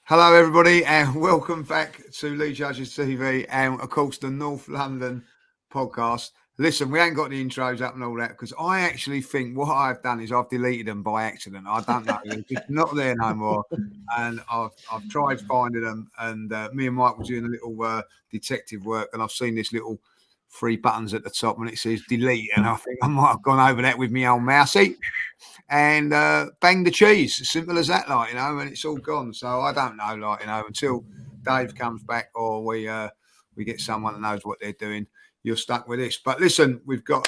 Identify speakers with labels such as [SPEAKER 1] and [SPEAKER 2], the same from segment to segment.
[SPEAKER 1] Hello, everybody, and welcome back to Lee Judges TV and, of course, the North London podcast. Listen, we ain't got the intros up and all that because I actually think what I've done is I've deleted them by accident. I don't know; they're just not there no more. And I've tried finding them, and me and Mike were doing a little detective work, and I've seen this little three buttons at the top, and it says delete, and I think I might have gone over that with my old mousey and bang the cheese. Simple as that, and it's all gone. So I don't know, until Dave comes back or we get someone that knows what they're doing, you're stuck with this. But listen, we've got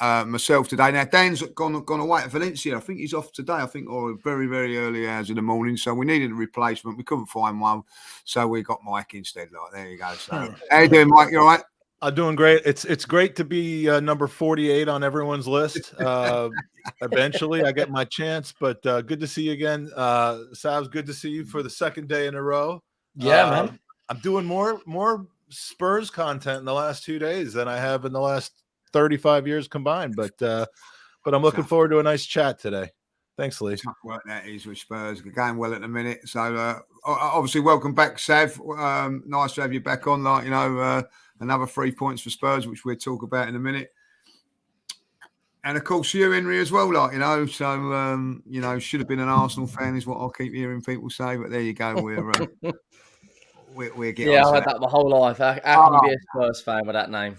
[SPEAKER 1] myself today. Now, Dan's gone away to Valencia. I think he's off today, or very, very early hours in the morning. So we needed a replacement. We couldn't find one. So we got Mike instead. There you go. So how you doing, Mike? You all right?
[SPEAKER 2] I'm doing great. It's great to be number 48 on everyone's list. Eventually, I get my chance, but good to see you again. Sav's good to see you for the second day in a row.
[SPEAKER 3] Yeah, man.
[SPEAKER 2] I'm doing more Spurs content in the last 2 days than I have in the last 35 years combined. But I'm looking forward to a nice chat today. Thanks, Lee.
[SPEAKER 1] Tough work that is with Spurs. We're going well at the minute. So obviously, welcome back, Sav. Nice to have you back on. Another 3 points for Spurs, which we'll talk about in a minute. And of course, you, Henry, as well, So, should have been an Arsenal fan, is what I'll keep hearing people say. But there you go. We're getting.
[SPEAKER 3] Yeah, I've had that my whole life. How can you be a Spurs fan with that name?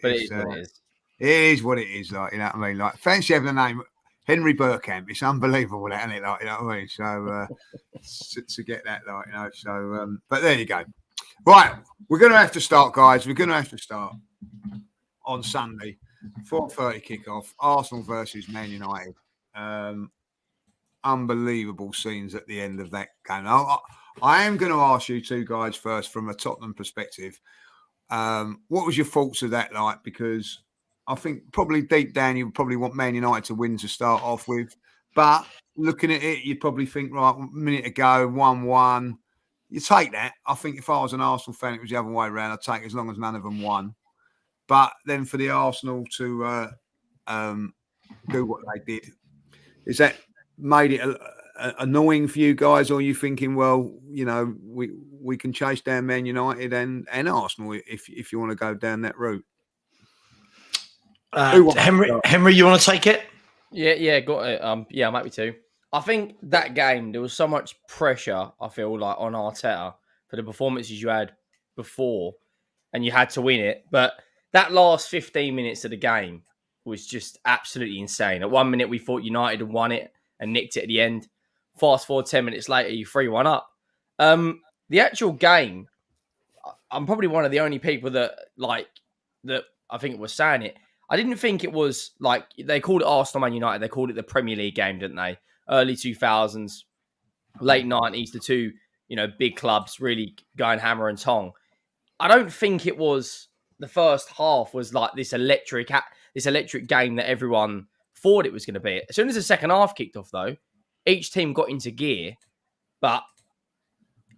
[SPEAKER 3] But it is what it is.
[SPEAKER 1] It is what it is, fancy having a name. Henry Burkamp, it's unbelievable, that, isn't it? So to get that, but there you go. Right, we're going to have to start, guys. We're going to have to start on Sunday, 4:30 kickoff. Arsenal versus Man United. Unbelievable scenes at the end of that game. I am going to ask you two guys first, from a Tottenham perspective. What was your thoughts of that like? Because I think probably deep down you probably want Man United to win to start off with. But looking at it, you'd probably think, right, a minute ago, 1-1. You take that. I think if I was an Arsenal fan, it was the other way around. I'd take it as long as none of them won. But then for the Arsenal to do what they did, is that made it annoying for you guys? Or are you thinking, well, we can chase down Man United and Arsenal if you want to go down that route?
[SPEAKER 4] Henry, you want to take it?
[SPEAKER 3] Yeah, got it. Yeah, I'm happy to. I think that game, there was so much pressure, I feel like, on Arteta for the performances you had before, and you had to win it. But that last 15 minutes of the game was just absolutely insane. At 1 minute, we thought United had won it and nicked it at the end. Fast forward 10 minutes later, you 3-1 up. The actual game, I'm probably one of the only people that I think was saying it. I didn't think it was like, they called it Arsenal Man United. They called it the Premier League game, didn't they? Early 2000s, late 90s, the two, big clubs really going hammer and tong. I don't think it was, the first half was like this electric game that everyone thought it was going to be. As soon as the second half kicked off, though, each team got into gear. But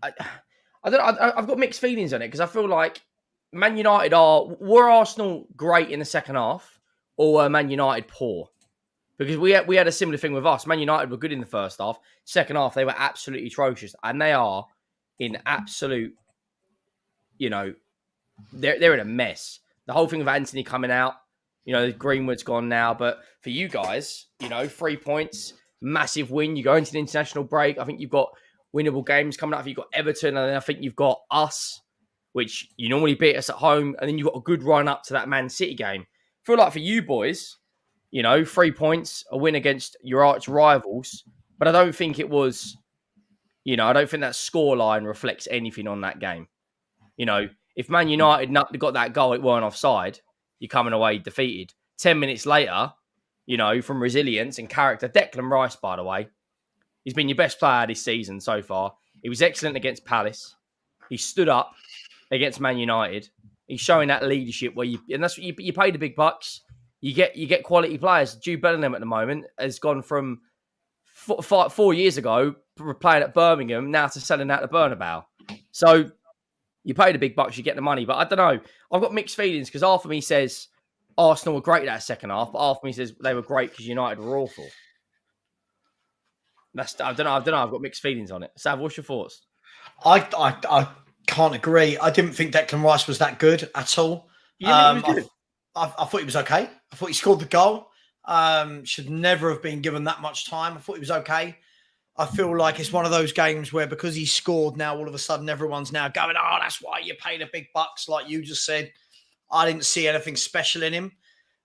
[SPEAKER 3] I've got mixed feelings on it, because I feel like Man United were Arsenal great in the second half, or were Man United poor? Because we had a similar thing with us. Man United were good in the first half. Second half, they were absolutely atrocious. And they are in absolute, they're in a mess. The whole thing of Anthony coming out, Greenwood's gone now. But for you guys, 3 points, massive win. You go into the international break. I think you've got winnable games coming up. You've got Everton, and then I think you've got us, which you normally beat us at home. And then you've got a good run up to that Man City game. I feel like for you boys, 3 points, a win against your arch rivals. But I don't think it was, I don't think that scoreline reflects anything on that game. If Man United got that goal, it weren't offside, you're coming away defeated. 10 minutes later, from resilience and character. Declan Rice, by the way, he's been your best player this season so far. He was excellent against Palace. He stood up against Man United. He's showing that leadership and that's what you pay the big bucks. You get quality players. Jude Bellingham at the moment has gone from 4 years ago playing at Birmingham now to selling out the Bernabeu. So you pay the big bucks, you get the money. But I don't know. I've got mixed feelings, because half of me says Arsenal were great that second half, but half of me says they were great because United were awful. I don't know. I've got mixed feelings on it. Sav, what's your thoughts?
[SPEAKER 4] I can't agree. I didn't think Declan Rice was that good at all.
[SPEAKER 3] You didn't think he was good?
[SPEAKER 4] I thought he was okay. I thought he scored the goal. Should never have been given that much time. I thought he was okay. I feel like it's one of those games where because he scored now, all of a sudden everyone's now going, oh, that's why you pay the big bucks, like you just said. I didn't see anything special in him.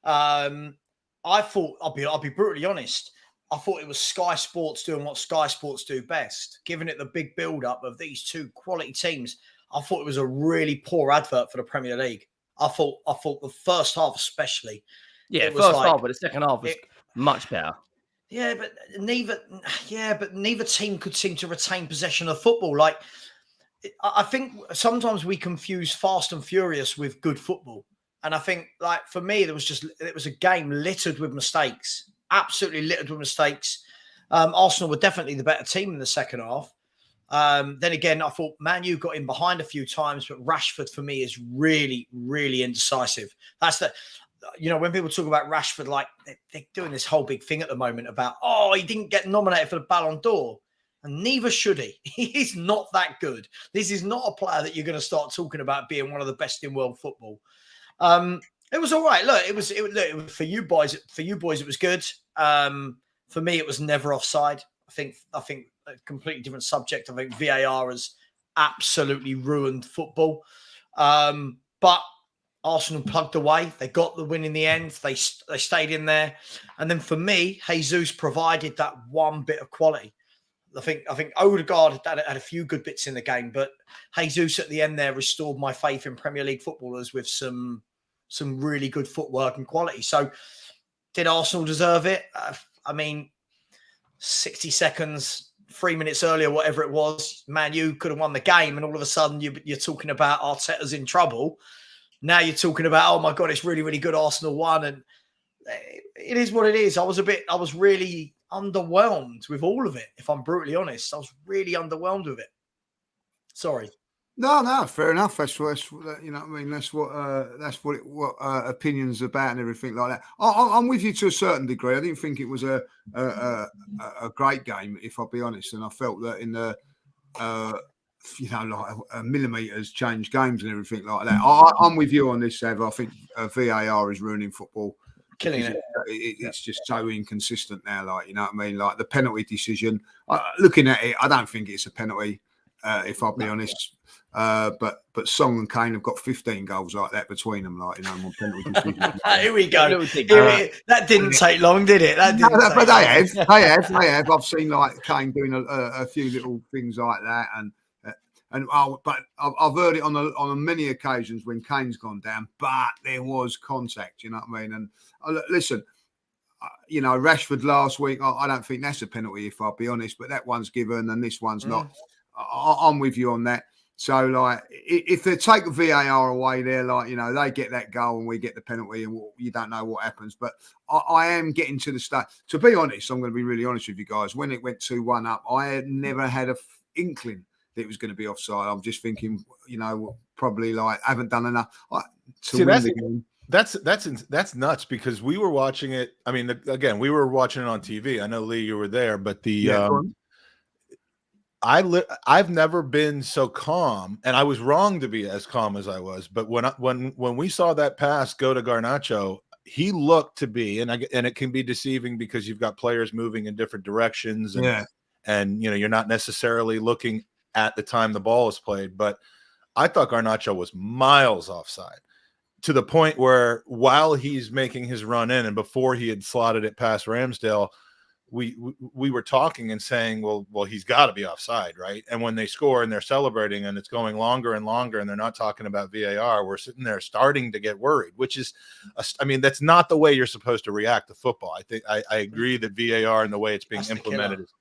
[SPEAKER 4] I thought, I'll be brutally honest, I thought it was Sky Sports doing what Sky Sports do best, giving it the big build-up of these two quality teams. I thought it was a really poor advert for the Premier League. I thought the first half especially.
[SPEAKER 3] Yeah, first half, but the second half was much better.
[SPEAKER 4] Yeah, but neither team could seem to retain possession of football. Like, I think sometimes we confuse Fast and Furious with good football. And I think, like, for me, it was a game littered with mistakes, absolutely littered with mistakes. Arsenal were definitely the better team in the second half. Then again, I thought Man U got in behind a few times, but Rashford for me is really, really indecisive. That's when people talk about Rashford, like they're doing this whole big thing at the moment about, oh, he didn't get nominated for the Ballon d'Or. And neither should he. He's not that good. This is not a player that you're going to start talking about being one of the best in world football. It was all right. Look, it was for you boys. For you boys, it was good. For me, it was never offside. I think a completely different subject. I think VAR has absolutely ruined football. But Arsenal plugged away. They got the win in the end. They stayed in there. And then for me, Jesus provided that one bit of quality. I think Odegaard had a few good bits in the game, but Jesus at the end there restored my faith in Premier League footballers with some really good footwork and quality. So did Arsenal deserve it? 60 seconds, 3 minutes earlier, whatever it was, Man U could have won the game, and all of a sudden you're talking about Arteta's in trouble. Now you're talking about, oh my God, it's really, really good. Arsenal won, and it is what it is. I was really underwhelmed with all of it. If I'm brutally honest, I was really underwhelmed with it. Sorry.
[SPEAKER 1] No, fair enough. That's what That's what opinions about and everything like that. I'm with you to a certain degree. I didn't think it was a great game, if I'll be honest, and I felt that in the millimeters change games and everything like that. I'm with you on this, Sav. I think VAR is ruining football.
[SPEAKER 4] Killing it.
[SPEAKER 1] It's just so inconsistent now. Like, you know what I mean? Like the penalty decision, looking at it, I don't think it's a penalty, if I'll be honest. But Song and Kane have got 15 goals like that between them, like, on penalty decisions.
[SPEAKER 4] Here we go. That didn't take long, did it?
[SPEAKER 1] But they have. I've seen like Kane doing a few little things like that, but I've heard it on many occasions when Kane's gone down, but there was contact. You know what I mean? And listen, Rashford last week, I don't think that's a penalty, if I'll be honest, but that one's given and this one's not. I'm with you on that. So, like, if they take the VAR away there, like, they get that goal and we get the penalty and you don't know what happens. But I am getting to the stage. To be honest, I'm going to be really honest with you guys. When it went 2-1 up, I had never had an inkling that it was going to be offside. I'm just thinking, probably like haven't done enough to win the game.
[SPEAKER 2] That's nuts because we were watching it. I mean, again, we were watching it on TV. I know, Lee, you were there, but I've never been so calm, and I was wrong to be as calm as I was. But when we saw that pass go to Garnacho, he looked to be, and it can be deceiving because you've got players moving in different directions, and you're not necessarily looking at the time the ball is played. But I thought Garnacho was miles offside, to the point where while he's making his run in and before he had slotted it past Ramsdale, we were talking and saying, well, he's got to be offside, right? And when they score and they're celebrating and it's going longer and longer and they're not talking about VAR, we're sitting there starting to get worried, which is, that's not the way you're supposed to react to football. I think I agree that VAR and the way it's being implemented is,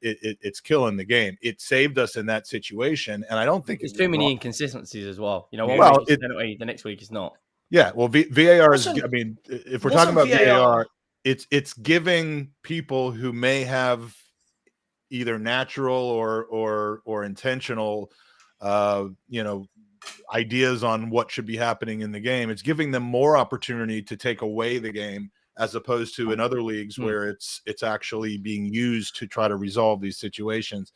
[SPEAKER 2] it's killing the game. It saved us in that situation, and I don't think
[SPEAKER 3] there's too many inconsistencies as well. One week is penalty, the next week is not.
[SPEAKER 2] Yeah, well, VAR is. I mean, if we're talking about VAR, it's giving people who may have either natural or intentional, ideas on what should be happening in the game. It's giving them more opportunity to take away the game as opposed to in other leagues where it's actually being used to try to resolve these situations.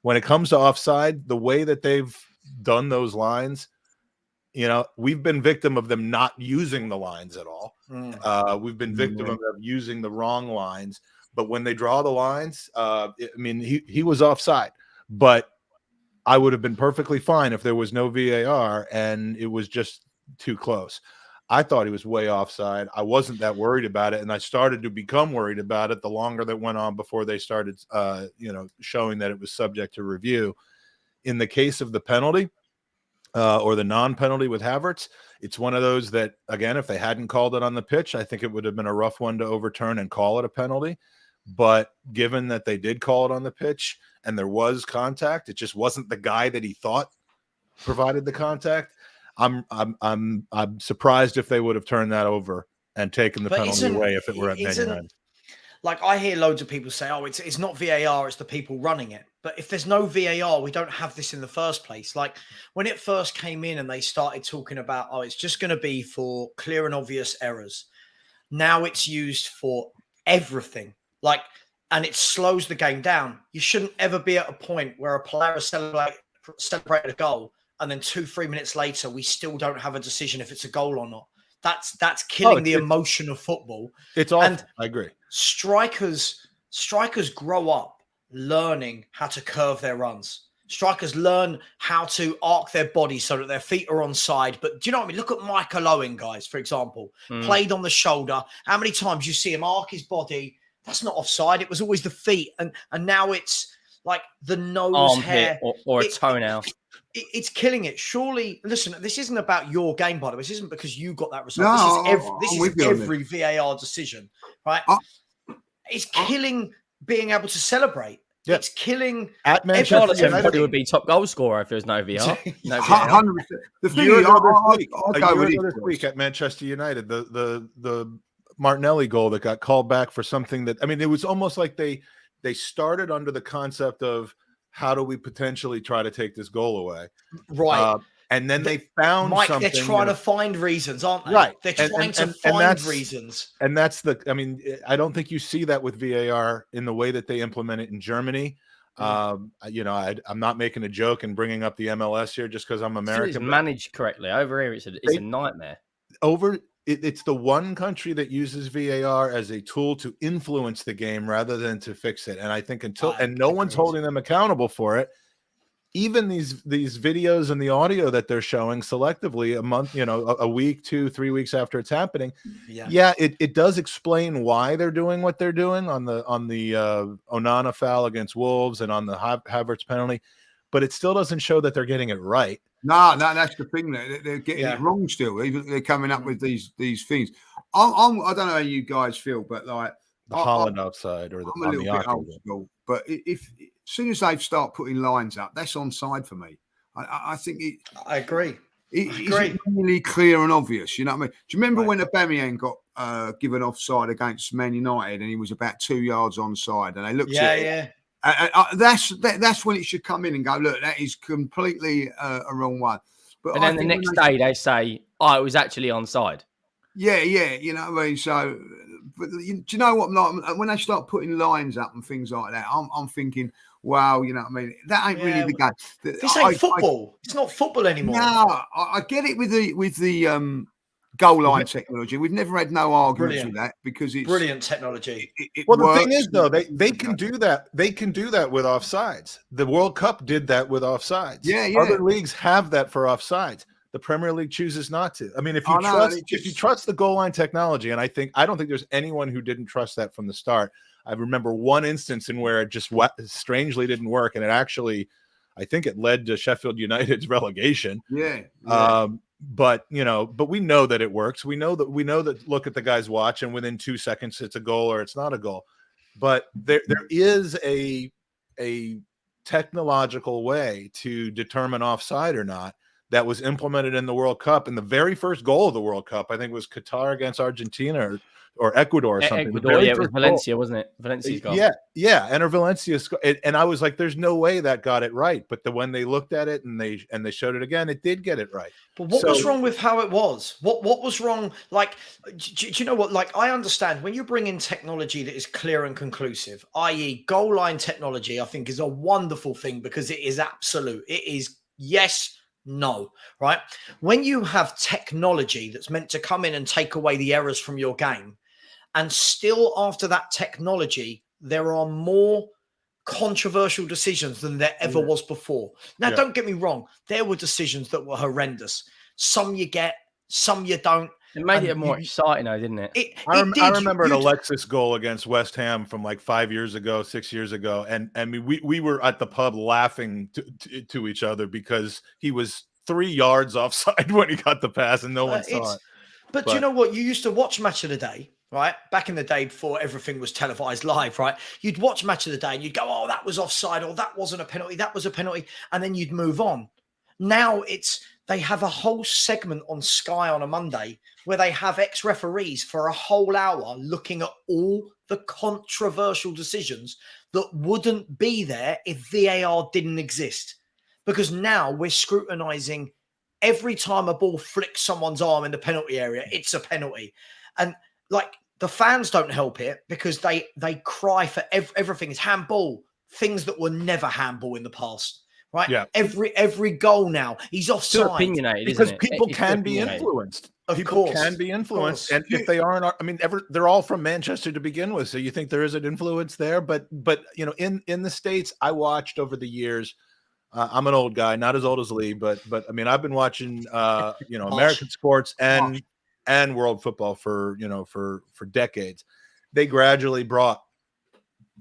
[SPEAKER 2] When it comes to offside, the way that they've done those lines, we've been victim of them not using the lines at all. We've been victim of them using the wrong lines. But when they draw the lines, he was offside. But I would have been perfectly fine if there was no VAR and it was just too close. I thought he was way offside. I wasn't that worried about it, and I started to become worried about it the longer that went on before they started, showing that it was subject to review. In the case of the penalty or the non-penalty with Havertz, it's one of those that, again, if they hadn't called it on the pitch, I think it would have been a rough one to overturn and call it a penalty. But given that they did call it on the pitch and there was contact, it just wasn't the guy that he thought provided the contact. I'm surprised if they would have turned that over and taken the penalty away if it were at Man United.
[SPEAKER 4] Like, I hear loads of people say, "Oh, it's not VAR, it's the people running it." But if there's no VAR, we don't have this in the first place. Like, when it first came in and they started talking about, "Oh, it's just going to be for clear and obvious errors," now it's used for everything. Like, and it slows the game down. You shouldn't ever be at a point where a player has celebrated a goal, and then 2-3 minutes later, we still don't have a decision if it's a goal or not. That's killing the emotion of football.
[SPEAKER 2] It's awful. And I agree.
[SPEAKER 4] Strikers grow up learning how to curve their runs. Strikers learn how to arc their body so that their feet are on side. But do you know what I mean? Look at Michael Owen, guys, for example. Played on the shoulder. How many times you see him arc his body? That's not offside. It was always the feet. And now it's like the nose
[SPEAKER 3] armpit
[SPEAKER 4] hair.
[SPEAKER 3] or a toenail.
[SPEAKER 4] It's killing it. Surely, listen, this isn't about your game, by the way. This isn't because you got that result. No, this is every VAR decision, right? It's killing being able to celebrate. Yep. It's killing.
[SPEAKER 3] At Manchester United, it would be top goal scorer if there was no VAR. No VAR.
[SPEAKER 1] 100%. The thing is,
[SPEAKER 2] this week at Manchester United, the Martinelli goal that got called back for something that, I mean, it was almost like they started under the concept of how do we potentially try to take this goal away,
[SPEAKER 4] right?
[SPEAKER 2] And then they found something.
[SPEAKER 4] They're trying to find reasons, aren't they?
[SPEAKER 2] Right.
[SPEAKER 4] They're trying to find reasons.
[SPEAKER 2] And that's I don't think you see that with VAR in the way that they implement it in Germany. I'm not making a joke and bringing up the MLS here just because I'm American.
[SPEAKER 3] It's managed correctly. Over here, it's a nightmare.
[SPEAKER 2] It's the one country that uses VAR as a tool to influence the game rather than to fix it. And I think no one's holding them accountable for it. Even these videos and the audio that they're showing selectively a month, a week, 2-3 weeks after it's happening. Yeah, it does explain why they're doing what they're doing on the Onana foul against Wolves and on the Havertz penalty, but it still doesn't show that they're getting it right.
[SPEAKER 1] No, that's the thing. They're getting it wrong still. Even they're coming up with these things. I don't know how you guys feel, but like
[SPEAKER 2] the Holland offside or
[SPEAKER 1] I'm a little bit old school. But if as soon as they start putting lines up, that's onside for me. I think it.
[SPEAKER 4] I agree.
[SPEAKER 1] It's really clear and obvious. You know what I mean? Do you remember when Aubameyang got given offside against Man United and he was about 2 yards onside and they looked at it? That's when it should come in and go, look, that is completely a wrong one.
[SPEAKER 3] But then the next day they say, it was actually onside.
[SPEAKER 1] Yeah, you know what I mean? So, but do you know what? Like, when they start putting lines up and things like that, I'm thinking, wow, you know what I mean? That ain't really the game.
[SPEAKER 4] This ain't football. It's not football anymore.
[SPEAKER 1] No, I get it with the goal line technology. We've never had no arguments with that because it's
[SPEAKER 4] brilliant technology.
[SPEAKER 2] The thing is, though, they can do that. They can do that with offsides. The World Cup did that with offsides.
[SPEAKER 1] Yeah.
[SPEAKER 2] Other leagues have that for offsides. The Premier League chooses not to. I mean, if you trust the goal line technology, and I don't think there's anyone who didn't trust that from the start. I remember one instance in where it just strangely didn't work, and it actually, I think it led to Sheffield United's relegation.
[SPEAKER 1] Yeah.
[SPEAKER 2] But we know that it works. We know that look at the guy's watch and within 2 seconds it's a goal or it's not a goal. But there is a technological way to determine offside or not that was implemented in the World Cup. And the very first goal of the World Cup, I think, was Qatar against Argentina or Ecuador or something.
[SPEAKER 3] Ecuador, yeah, it was Valencia, wasn't it? Valencia's goal.
[SPEAKER 2] Yeah, Enter Valencia, and I was like, "There's no way that got it right." But when they looked at it and they showed it again, it did get it right.
[SPEAKER 4] But what was wrong with how it was? What was wrong? Like, do you know what? Like, I understand when you bring in technology that is clear and conclusive, i.e., goal line technology. I think is a wonderful thing because it is absolute. It is yes. No, right? When you have technology that's meant to come in and take away the errors from your game, and still after that technology, there are more controversial decisions than there ever was before. Now, don't get me wrong. There were decisions that were horrendous. Some you get, some you don't.
[SPEAKER 3] It made it more exciting, though, didn't it?
[SPEAKER 2] I remember an Alexis goal against West Ham from like 5 years ago, 6 years ago. And I mean, we were at the pub laughing to each other because he was 3 yards offside when he got the pass and no one saw it.
[SPEAKER 4] But you know what? You used to watch Match of the Day, right? Back in the day before everything was televised live, right? You'd watch Match of the Day and you'd go, oh, that was offside, or that wasn't a penalty, that was a penalty. And then you'd move on. Now they have a whole segment on Sky on a Monday where they have ex-referees for a whole hour looking at all the controversial decisions that wouldn't be there if VAR didn't exist. Because now we're scrutinizing every time a ball flicks someone's arm in the penalty area, it's a penalty. And like the fans don't help it because they cry for everything is handball, things that were never handball in the past. Right. Yeah. Every goal now, he's offside.
[SPEAKER 3] Still opinionated,
[SPEAKER 2] because people can be influenced. People can be influenced, and if they aren't, I mean, they're all from Manchester to begin with. So you think there is an influence there, but you know, in the States, I watched over the years. I'm an old guy, not as old as Lee, but I mean, I've been watching American sports and world football for decades. They gradually brought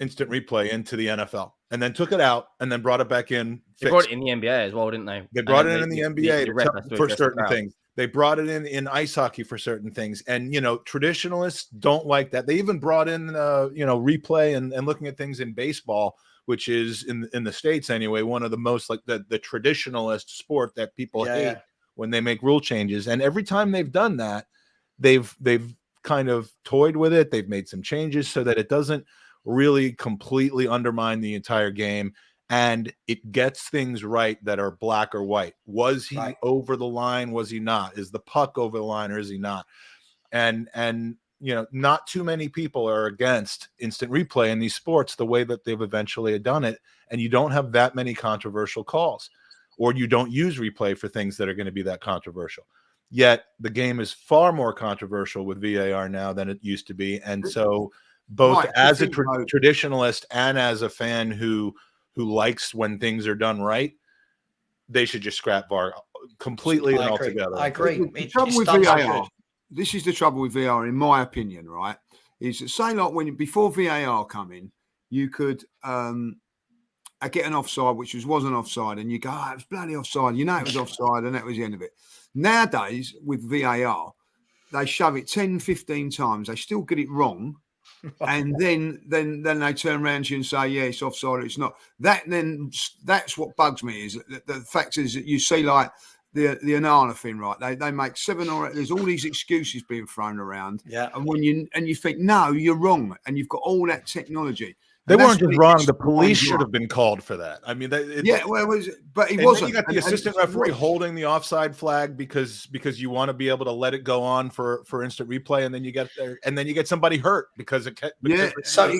[SPEAKER 2] instant replay into the NFL and then took it out and then brought it back in.
[SPEAKER 3] They brought it in the NBA as well, didn't they?
[SPEAKER 2] They brought it in the NBA for certain things. They brought it in ice hockey for certain things. And, traditionalists don't like that. They even brought in, replay and looking at things in baseball, which is in the States anyway, one of the most like the traditionalist sport that people hate when they make rule changes. And every time they've done that, they've kind of toyed with it. They've made some changes so that it doesn't really completely undermine the entire game, and it gets things right that are black or white. Was he over the line? Was he not? Is the puck over the line or is he not? And not too many people are against instant replay in these sports the way that they've eventually done it, and you don't have that many controversial calls, or you don't use replay for things that are going to be that controversial. Yet the game is far more controversial with VAR now than it used to be, and so both as a traditionalist and as a fan who likes when things are done right, they should just scrap VAR completely and altogether.
[SPEAKER 4] I agree.
[SPEAKER 1] The trouble with VAR, this is the trouble with VAR, in my opinion, right? Is that say like before VAR come in, you could get an offside, which wasn't offside, and you go, it was bloody offside. You know it was offside, and that was the end of it. Nowadays, with VAR, they shove it 10, 15 times. They still get it wrong. And then they turn around to you and say, yeah, it's offside, it's not. That's what bugs me, is that the fact is that you see like the Anana thing, right? They make 7 or 8, there's all these excuses being thrown around.
[SPEAKER 4] Yeah.
[SPEAKER 1] And when you think, no, you're wrong, and you've got all that technology.
[SPEAKER 2] They weren't just wrong. The police should have been called for that. I mean, but
[SPEAKER 1] he wasn't.
[SPEAKER 2] You got the assistant referee holding the offside flag because you want to be able to let it go on for instant replay, and then you get somebody hurt because it.
[SPEAKER 4] So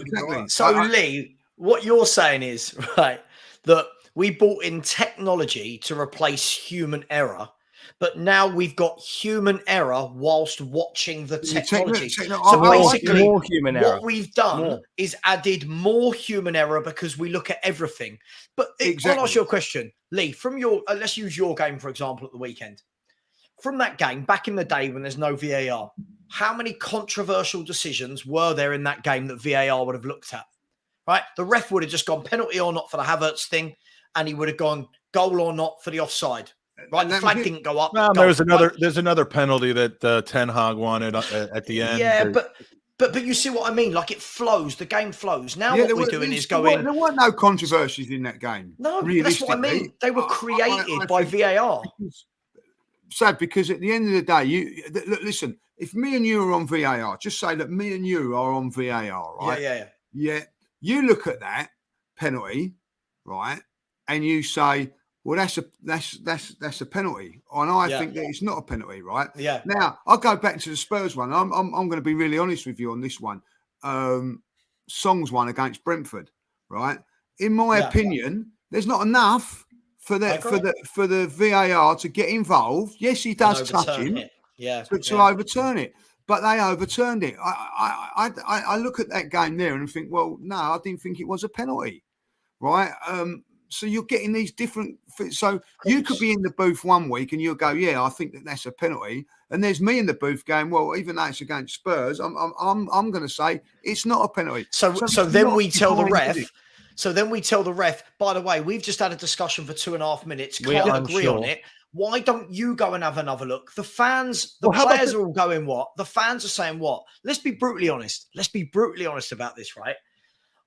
[SPEAKER 4] Lee, what you're saying is right that we brought in technology to replace human error. But now we've got human error whilst watching the technology. So basically,
[SPEAKER 3] more human error.
[SPEAKER 4] What we've done is added more human error because we look at everything. But I'll ask you a question, Lee. From your, let's use your game for example at the weekend. From that game back in the day when there's no VAR, how many controversial decisions were there in that game that VAR would have looked at? Right, the ref would have just gone penalty or not for the Havertz thing, and he would have gone goal or not for the offside. Right, the flag didn't go up.
[SPEAKER 2] Well, there's another penalty that Ten Hag wanted at the end.
[SPEAKER 4] Yeah, but you see what I mean? Like it flows, the game flows. Now what we're doing is going.
[SPEAKER 1] There weren't no controversies in that game.
[SPEAKER 4] No, that's what I mean. They were created by VAR.
[SPEAKER 1] sad because at the end of the day, listen. If me and you are on VAR, just say that me and you are on VAR, right? Yeah. You look at that penalty, right, and you say, well, that's a penalty, and I think that it's not a penalty, right?
[SPEAKER 4] Yeah.
[SPEAKER 1] Now I'll go back to the Spurs one. I'm going to be really honest with you on this one. Song's one against Brentford, right? In my opinion, there's not enough for the VAR to get involved. Yes, he does touch him, to overturn it, but they overturned it. I look at that game there and think, well, no, I didn't think it was a penalty, right? So you're getting these different. So you could be in the booth one week and you'll go, yeah, I think that's a penalty, and there's me in the booth going, well, even though it's against Spurs, I'm going to say it's not a penalty.
[SPEAKER 4] So then we tell the ref. So then we tell the ref, by the way, we've just had a discussion for 2.5 minutes. Can't agree on it. Why don't you go and have another look? The fans, the players are all going what? The fans are saying what? Let's be brutally honest. Let's be brutally honest about this, right?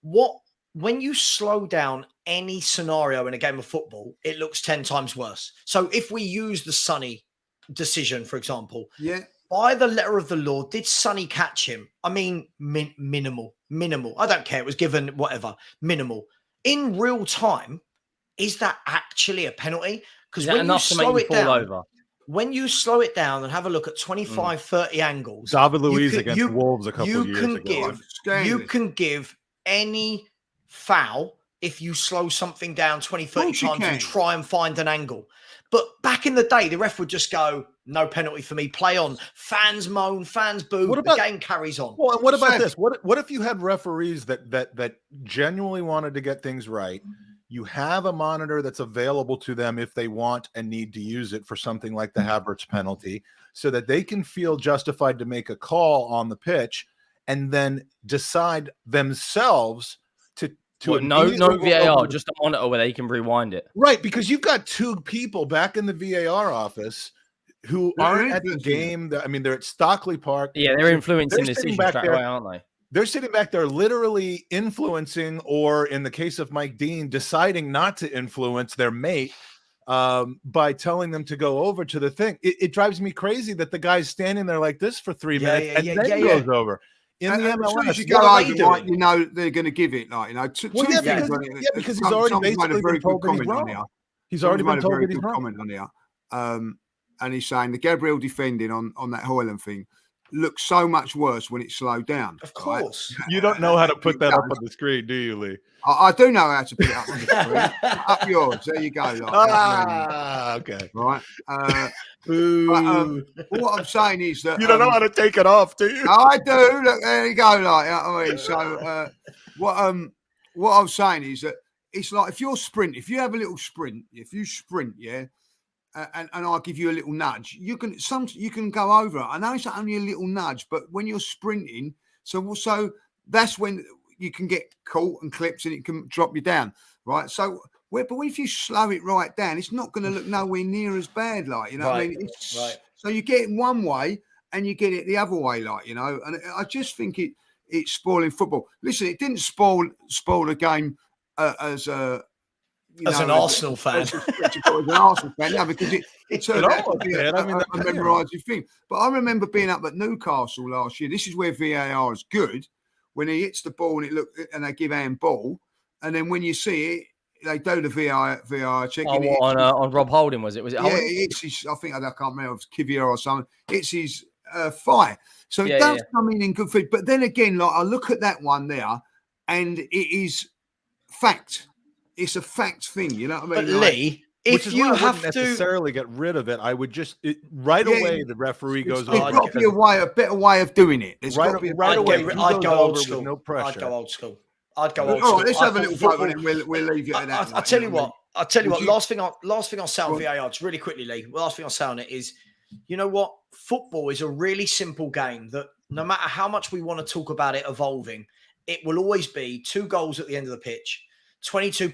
[SPEAKER 4] When you slow down any scenario in a game of football, it looks 10 times worse. So if we use the Sonny decision, for example, by the letter of the law, did Sonny catch him? I mean, minimal. I don't care. It was given whatever, minimal. In real time, is that actually a penalty? Because when you slow it down, when you slow it down and have a look at 25, 30 angles,
[SPEAKER 2] David Luiz against Wolves a couple of years ago.
[SPEAKER 4] You can give any foul if you slow something down 20, 30 times and try and find an angle. But back in the day, the ref would just go, no penalty for me, play on. Fans moan, fans boo, the game carries on.
[SPEAKER 2] Well, what about this? What if you had referees that genuinely wanted to get things right? You have a monitor that's available to them if they want and need to use it for something like the Havertz penalty, so that they can feel justified to make a call on the pitch and then decide themselves to
[SPEAKER 3] no VAR, just a monitor where they can rewind it.
[SPEAKER 2] Right, because you've got two people back in the VAR office who aren't at the game. I mean, they're at Stockley Park.
[SPEAKER 3] Yeah, they're influencing the decision straight away, aren't they?
[SPEAKER 2] They're sitting back there literally influencing, or in the case of Mike Dean, deciding not to influence their mate by telling them to go over to the thing. It drives me crazy that the guy's standing there like this for 3 minutes and then goes over. In the MLS,
[SPEAKER 1] you go over, like, you know, they're going to give it, like, you know,
[SPEAKER 2] because he's already basically been told that he's wrong. He's already been told that he's wrong.
[SPEAKER 1] Comment on here, and he's saying the Gabriel defending on that Hoyland thing looks so much worse when it's slowed down.
[SPEAKER 4] Of course.
[SPEAKER 2] Right? You don't know how to put that up on the screen, do you, Lee?
[SPEAKER 1] I do know how to put it up on the screen. Up yours. There you go.
[SPEAKER 2] Okay.
[SPEAKER 1] Right. But, what I'm saying is that
[SPEAKER 2] you don't know how to take it off, do you?
[SPEAKER 1] I do. Look, there you go. Like, I mean, so what I'm saying is that it's like if you have a little sprint, if you sprint, and I'll give you a little nudge, you can go over it. I know it's only a little nudge, but when you're sprinting, so that's when you can get caught and clipped and it can drop you down, right? So, but if you slow it right down, it's not going to look nowhere near as bad, like, you know what I mean? So you get it one way and you get it the other way, like, you know, and I just think it's spoiling football. Listen, it didn't spoil the game as an
[SPEAKER 4] Arsenal fan.
[SPEAKER 1] As an Arsenal fan, yeah, because it turned out to be a memorising thing. But I remember being up at Newcastle last year. This is where VAR is good. When he hits the ball and they give handball, and then when you see it, they do the VAR check.
[SPEAKER 3] On Rob Holding, was it? Was it Holding?
[SPEAKER 1] Yeah, it's his, I can't remember if it was Kivier or something. It's his thigh. So it does come in good feed. But then again, like, I look at that one there, and it is fact. It's a fact thing, you know what I mean?
[SPEAKER 4] But Lee, if you have to
[SPEAKER 2] necessarily get rid of it, I would just away the referee goes over.
[SPEAKER 1] There's got to be a better way of doing it. There's got to be
[SPEAKER 4] right away. I'd go old school.
[SPEAKER 2] No pressure.
[SPEAKER 4] I'd go old school. All
[SPEAKER 1] right, let's have a little vote and then we'll leave you at that.
[SPEAKER 4] I'll tell you what. Last thing I'll say on VAR, just really quickly, Lee. Last thing I'll say on it is, you know what? Football is a really simple game that no matter how much we want to talk about it evolving, it will always be 2 goals at the end of the pitch. 22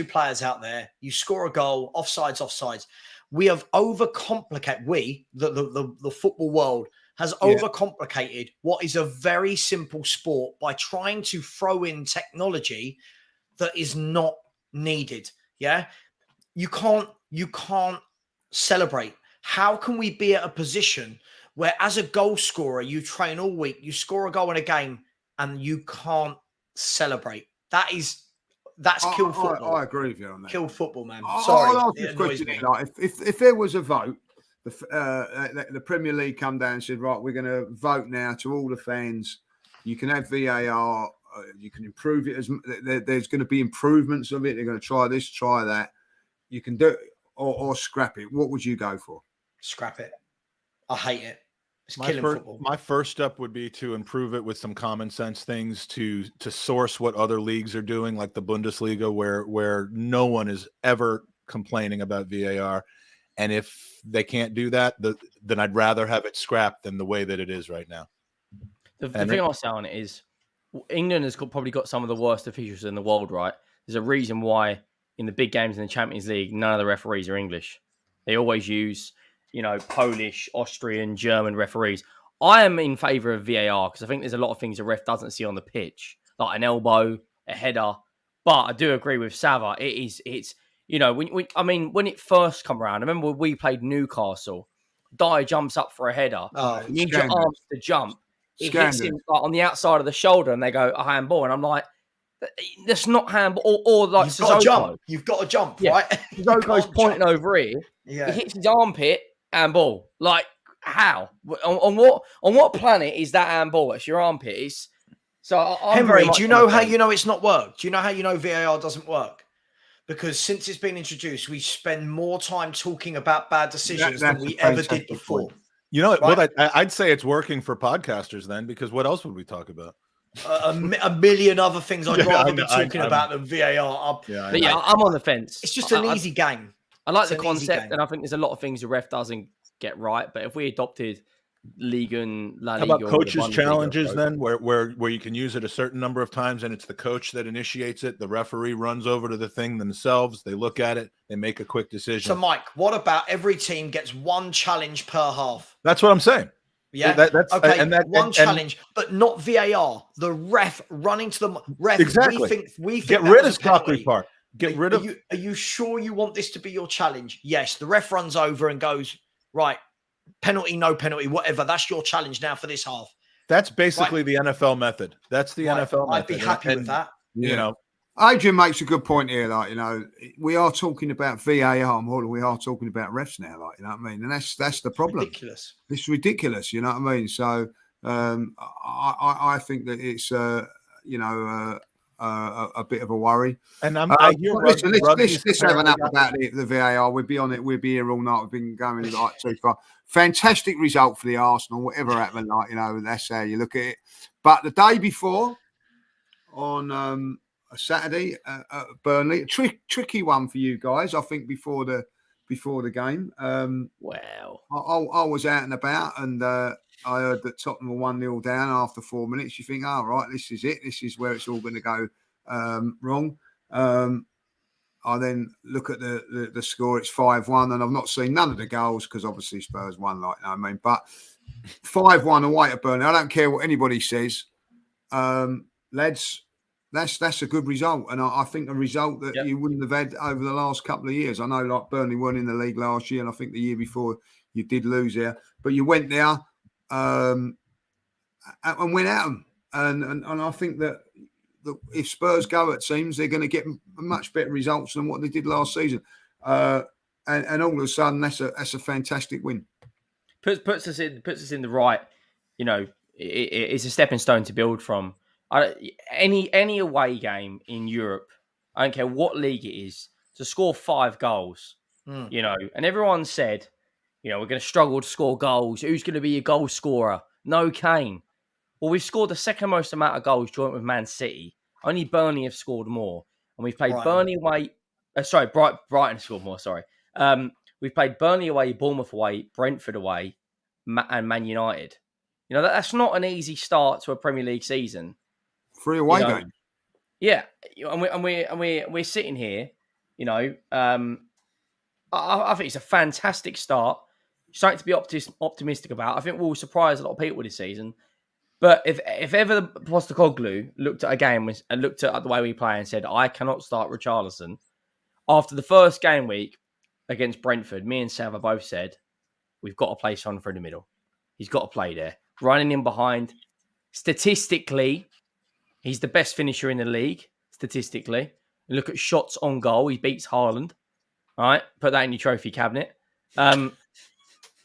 [SPEAKER 4] players out there. You score a goal, offsides. We have overcomplicated. The football world has overcomplicated what is a very simple sport by trying to throw in technology that is not needed. Yeah, you can't celebrate how can we be at a position where, as a goal scorer, you train all week, you score a goal in a game, and you can't celebrate? That's killed football.
[SPEAKER 1] I agree with you on that.
[SPEAKER 4] Killed football, man. Sorry,
[SPEAKER 1] I'll ask
[SPEAKER 4] it
[SPEAKER 1] this
[SPEAKER 4] annoys
[SPEAKER 1] question.
[SPEAKER 4] me.
[SPEAKER 1] Like, if there was a vote, the Premier League come down and said, right, we're going to vote now to all the fans. You can have VAR. You can improve it. There's going to be improvements of it. They're going to try this, try that. You can do it or scrap it. What would you go for?
[SPEAKER 4] Scrap it. I hate it. It's killing football.
[SPEAKER 2] My first step would be to improve it with some common sense things to source what other leagues are doing, like the Bundesliga, where no one is ever complaining about VAR. And if they can't do that, then I'd rather have it scrapped than the way that it is right now.
[SPEAKER 3] The thing I'll say on it is England has probably got some of the worst officials in the world, right? There's a reason why in the big games in the Champions League, none of the referees are English. They always use, Polish, Austrian, German referees. I am in favour of VAR because I think there's a lot of things a ref doesn't see on the pitch, like an elbow, a header. But I do agree with Sava. It's when it first come around, I remember when we played Newcastle, Dyer jumps up for a header. You need your arms to jump. It hits him on the outside of the shoulder and they go, a handball. And I'm like, that's not handball. Or like
[SPEAKER 4] You've got to jump. You've got to jump, right?
[SPEAKER 3] Sissoko's pointing over here.
[SPEAKER 4] Yeah.
[SPEAKER 3] He hits his armpit, handball. Like, how? On what planet is that handball? It's your armpit.
[SPEAKER 4] Henry, do you know how you know it's not worked? Do you know how you know VAR doesn't work? Because since it's been introduced, we spend more time talking about bad decisions than we ever did before.
[SPEAKER 2] You know, right? Well, I'd say it's working for podcasters then, because what else would we talk about?
[SPEAKER 4] A million other things I'd rather be talking about than VAR.
[SPEAKER 3] I'm on the fence.
[SPEAKER 4] It's just an easy game.
[SPEAKER 3] I like the concept, and I think there's a lot of things the ref doesn't get right. But if we adopted Liga and La Liga,
[SPEAKER 2] how about coaches' challenges then, where you can use it a certain number of times, and it's the coach that initiates it. The referee runs over to the thing themselves. They look at it. They make a quick decision.
[SPEAKER 4] So, Mike, what about every team gets one challenge per half?
[SPEAKER 2] That's what I'm saying.
[SPEAKER 4] Yeah.
[SPEAKER 2] That's
[SPEAKER 4] okay. One challenge, but not VAR. The ref running to the ref.
[SPEAKER 2] Exactly.
[SPEAKER 4] We think
[SPEAKER 2] get rid of Stockley Park.
[SPEAKER 4] Are you sure you want this to be your challenge? Yes. The ref runs over and goes, right, penalty, no penalty, whatever. That's your challenge now for this half.
[SPEAKER 2] That's basically the NFL method. That's the NFL method.
[SPEAKER 4] I'd be happy with that.
[SPEAKER 1] Adrian makes a good point here. Like, we are talking about VAR more than we are talking about refs now. Like, you know what I mean? And that's the problem.
[SPEAKER 4] Ridiculous.
[SPEAKER 1] It's ridiculous. You know what I mean? So I think that it's a bit of a worry.
[SPEAKER 2] And let's
[SPEAKER 1] have an app about the VAR. We'd be on it. We'd be here all night. We've been going like too far. Fantastic result for the Arsenal. Whatever happened, that's how you look at it. But the day before, on a Saturday, Burnley, tricky one for you guys. I think before the game.
[SPEAKER 3] Wow.
[SPEAKER 1] I was out and about, and I heard that Tottenham were 1-0 down after 4 minutes. You think, right, this is it. This is where it's all going to go wrong. I then look at the score. It's 5-1, and I've not seen none of the goals because obviously Spurs won. But 5-1 away at Burnley. I don't care what anybody says, lads. That's a good result, and I think a result that you wouldn't have had over the last couple of years. I know, like, Burnley weren't in the league last year, and I think the year before you did lose there, but you went there and went at them, and I think that if Spurs go at teams, they're going to get much better results than what they did last season, and all of a sudden that's a fantastic win.
[SPEAKER 3] Puts us in the right. It's a stepping stone to build from. Any away game in Europe, I don't care what league it is, to score 5 goals, and everyone said, we're going to struggle to score goals. Who's going to be a goal scorer? No Kane. Well, we've scored the second most amount of goals joint with Man City. Only Burnley have scored more, and we've played Burnley away. Brighton scored more. Sorry, we've played Burnley away, Bournemouth away, Brentford away, and Man United. That's not an easy start to a Premier League season.
[SPEAKER 1] 3 away games.
[SPEAKER 3] Yeah, and we're sitting here. I think it's a fantastic start. Something to be optimistic about. I think we'll surprise a lot of people this season. But if ever Postecoglou looked at a game and looked at the way we play and said, I cannot start Richarlison, after the first game week against Brentford, me and Sava both said, we've got to play Son through the middle. He's got to play there. Running in behind. Statistically, he's the best finisher in the league. Statistically. Look at shots on goal. He beats Haaland. All right? Put that in your trophy cabinet.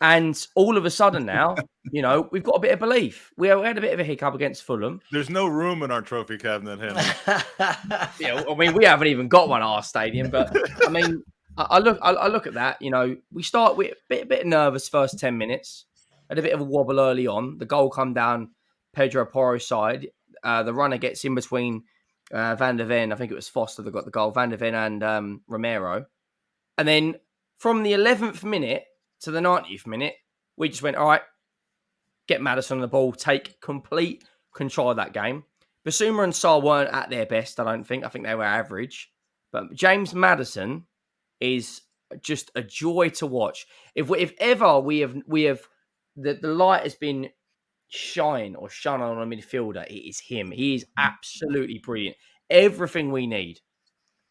[SPEAKER 3] And all of a sudden now, we've got a bit of belief. We had a bit of a hiccup against Fulham.
[SPEAKER 2] There's no room in our trophy cabinet, Henry.
[SPEAKER 3] Yeah, I mean, we haven't even got one at our stadium, but I mean, I look at that. We start with a bit nervous first 10 minutes, had a bit of a wobble early on. The goal come down Pedro Porro's side. The runner gets in between Van der Ven. I think it was Foster that got the goal. Van der Ven and Romero, and then from the 11th minute to the 90th minute, we just went, all right, get Maddison on the ball, take complete control of that game. Basuma and Sarr weren't at their best, I don't think. I think they were average. But James Maddison is just a joy to watch. If ever we have the light has been shone on a midfielder, it is him. He is absolutely brilliant. Everything we need.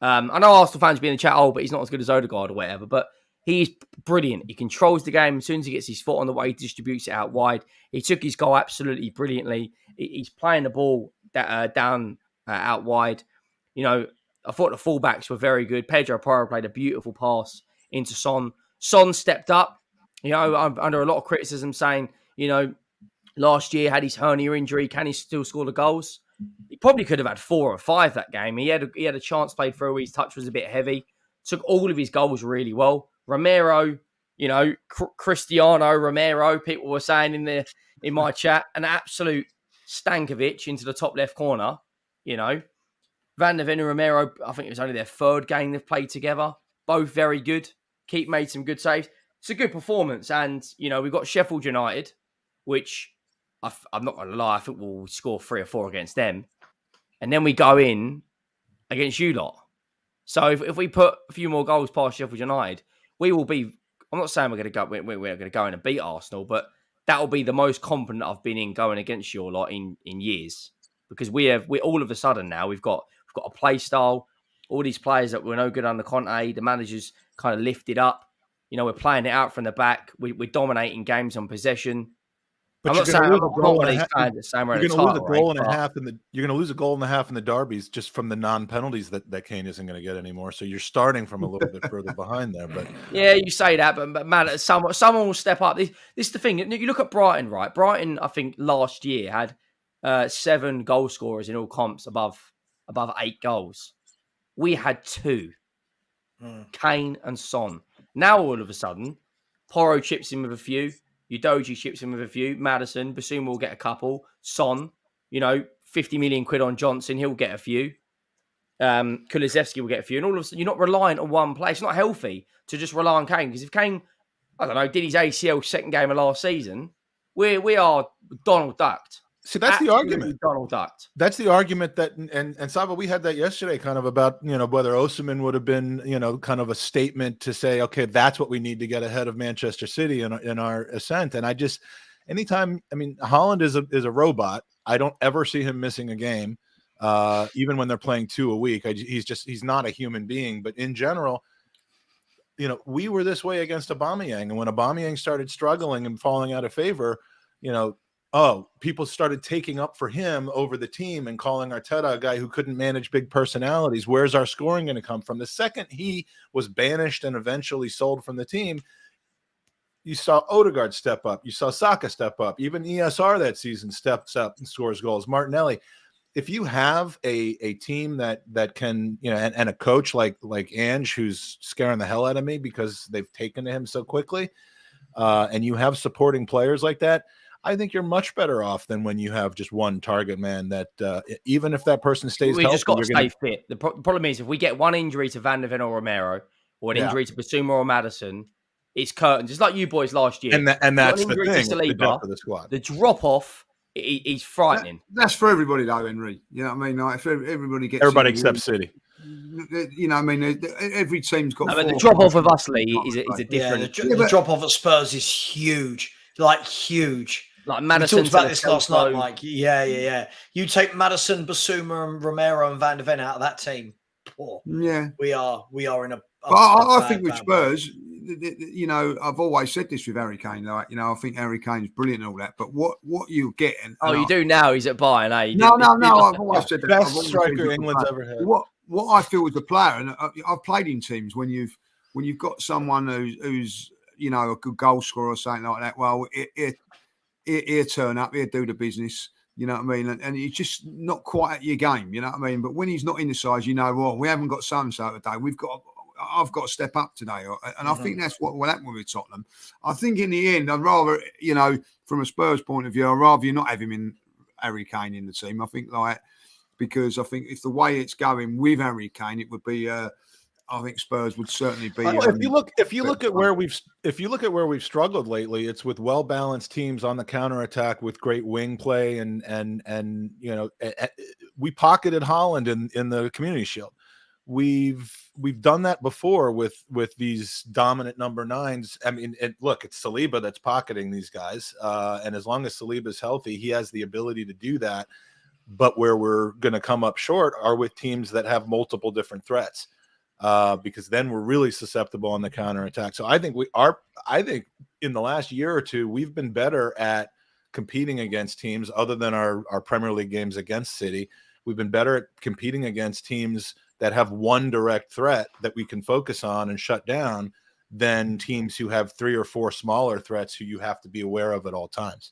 [SPEAKER 3] I know Arsenal fans be in the chat, but he's not as good as Odegaard or whatever, but he's brilliant. He controls the game. As soon as he gets his foot on the way, he distributes it out wide. He took his goal absolutely brilliantly. He's playing the ball down out wide. I thought the fullbacks were very good. Pedro Porro played a beautiful pass into Son. Son stepped up. I'm under a lot of criticism saying, last year had his hernia injury. Can he still score the goals? He probably could have had 4 or 5 that game. He had a chance played through. His touch was a bit heavy. Took all of his goals really well. Romero, Cristiano Romero, people were saying in my chat, an absolute Stankovic into the top left corner. Van der Ven and Romero, I think it was only their 3rd game they've played together. Both very good. Keep made some good saves. It's a good performance. And, we've got Sheffield United, which I'm not going to lie, I think we'll score 3 or 4 against them. And then we go in against you lot. So if we put a few more goals past Sheffield United, we will be. I'm not saying we're going to go in and beat Arsenal, but that will be the most confident I've been in going against you lot in years, because we all of a sudden now we've got a play style. All these players that were no good under Conte, the manager's kind of lifted up. We're playing it out from the back. We're dominating games on possession.
[SPEAKER 2] But
[SPEAKER 3] I'm
[SPEAKER 2] you're going to lose a goal and a half in the derbies just from the non-penalties that Kane isn't going to get anymore. So you're starting from a little bit further behind there. But
[SPEAKER 3] yeah, you say that, but man, someone will step up. This is the thing. You look at Brighton, right? Brighton, I think last year had 7 goal scorers in all comps above 8 goals. We had 2, Kane and Son. Now all of a sudden, Porro chips in with a few. Udoji chips in with a few. Maddison, Basuma will get a couple. Son, 50 million quid on Johnson, he'll get a few. Kulusevski will get a few. And all of a sudden, you're not reliant on one player. It's not healthy to just rely on Kane. Because if Kane, did his ACL second game of last season, we are Donald Ducked.
[SPEAKER 2] See, that's
[SPEAKER 3] Absolutely
[SPEAKER 2] the argument.
[SPEAKER 3] Donald Ducked.
[SPEAKER 2] That's the argument and Sava, we had that yesterday, kind of about whether Osimhen would have been kind of a statement to say, okay, that's what we need to get ahead of Manchester City in our ascent. And anytime, Haaland is a robot. I don't ever see him missing a game, even when they're playing 2 a week. He's not a human being. But in general, we were this way against Aubameyang, and when Aubameyang started struggling and falling out of favor, people started taking up for him over the team and calling Arteta a guy who couldn't manage big personalities. Where's our scoring going to come from? The second he was banished and eventually sold from the team, you saw Odegaard step up. You saw Saka step up. Even ESR that season steps up and scores goals. Martinelli. If you have a team that can, and a coach like Ange, who's scaring the hell out of me because they've taken to him so quickly, and you have supporting players like that, I think you're much better off than when you have just one target man that even if that person stays healthy,
[SPEAKER 3] just got to stay fit. The problem is if we get one injury to Van der Ven or Romero or an injury to Basuma or Maddison, it's curtains. Just like you boys last year.
[SPEAKER 2] And that's the thing, the depth of the squad.
[SPEAKER 3] The drop-off is frightening.
[SPEAKER 1] That's for everybody though, Henry. You know what I mean? Like if everybody gets
[SPEAKER 2] everybody except City.
[SPEAKER 1] Every team's got
[SPEAKER 3] the drop-off of us, Lee, is a different...
[SPEAKER 4] the drop-off at Spurs is huge. Like, huge.
[SPEAKER 3] Like Maddison,
[SPEAKER 4] we talked about this last night, Mike. Yeah. You take Maddison, Basuma, and Romero and Van der Ven out of that team. We are in a.
[SPEAKER 1] I think with Spurs, you know, I've always said this with Harry Kane. Like, you know, I think Harry Kane's brilliant and all that. But what you're getting?
[SPEAKER 3] Oh, you do now? He's at Bayern, eh?
[SPEAKER 1] No. I've always said that.
[SPEAKER 2] Best
[SPEAKER 1] I've always
[SPEAKER 2] striker
[SPEAKER 1] said
[SPEAKER 2] England's ever had.
[SPEAKER 1] What I feel as a player, and I've played in teams when you've got someone who's you know, a good goal scorer or something like that. Well, he'll turn up, he'll do the business. You know what I mean? And he's just not quite at your game. You know what I mean? But when he's not in the side, you know, well, we haven't got so and so today. I've got to step up today, and I think that's what will happen with Tottenham. I think in the end, I'd rather, you know, from a Spurs point of view, I'd rather you not have him in Harry Kane in the team. I think because I think if the way it's going with Harry Kane, it would be. I think Spurs would certainly be.
[SPEAKER 2] If you look at where we've struggled lately, it's with well balanced teams on the counterattack with great wing play and you know, we pocketed Holland in the Community Shield. We've done that before with these dominant number 9s. I mean, look, it's Saliba that's pocketing these guys, and as long as Saliba is healthy, he has the ability to do that. But where we're going to come up short are with teams that have multiple different threats. Because then we're really susceptible on the counterattack. So I think in the last year or two, we've been better at competing against teams other than our Premier League games against City. We've been better at competing against teams that have one direct threat that we can focus on and shut down than teams who have 3 or 4 smaller threats who you have to be aware of at all times.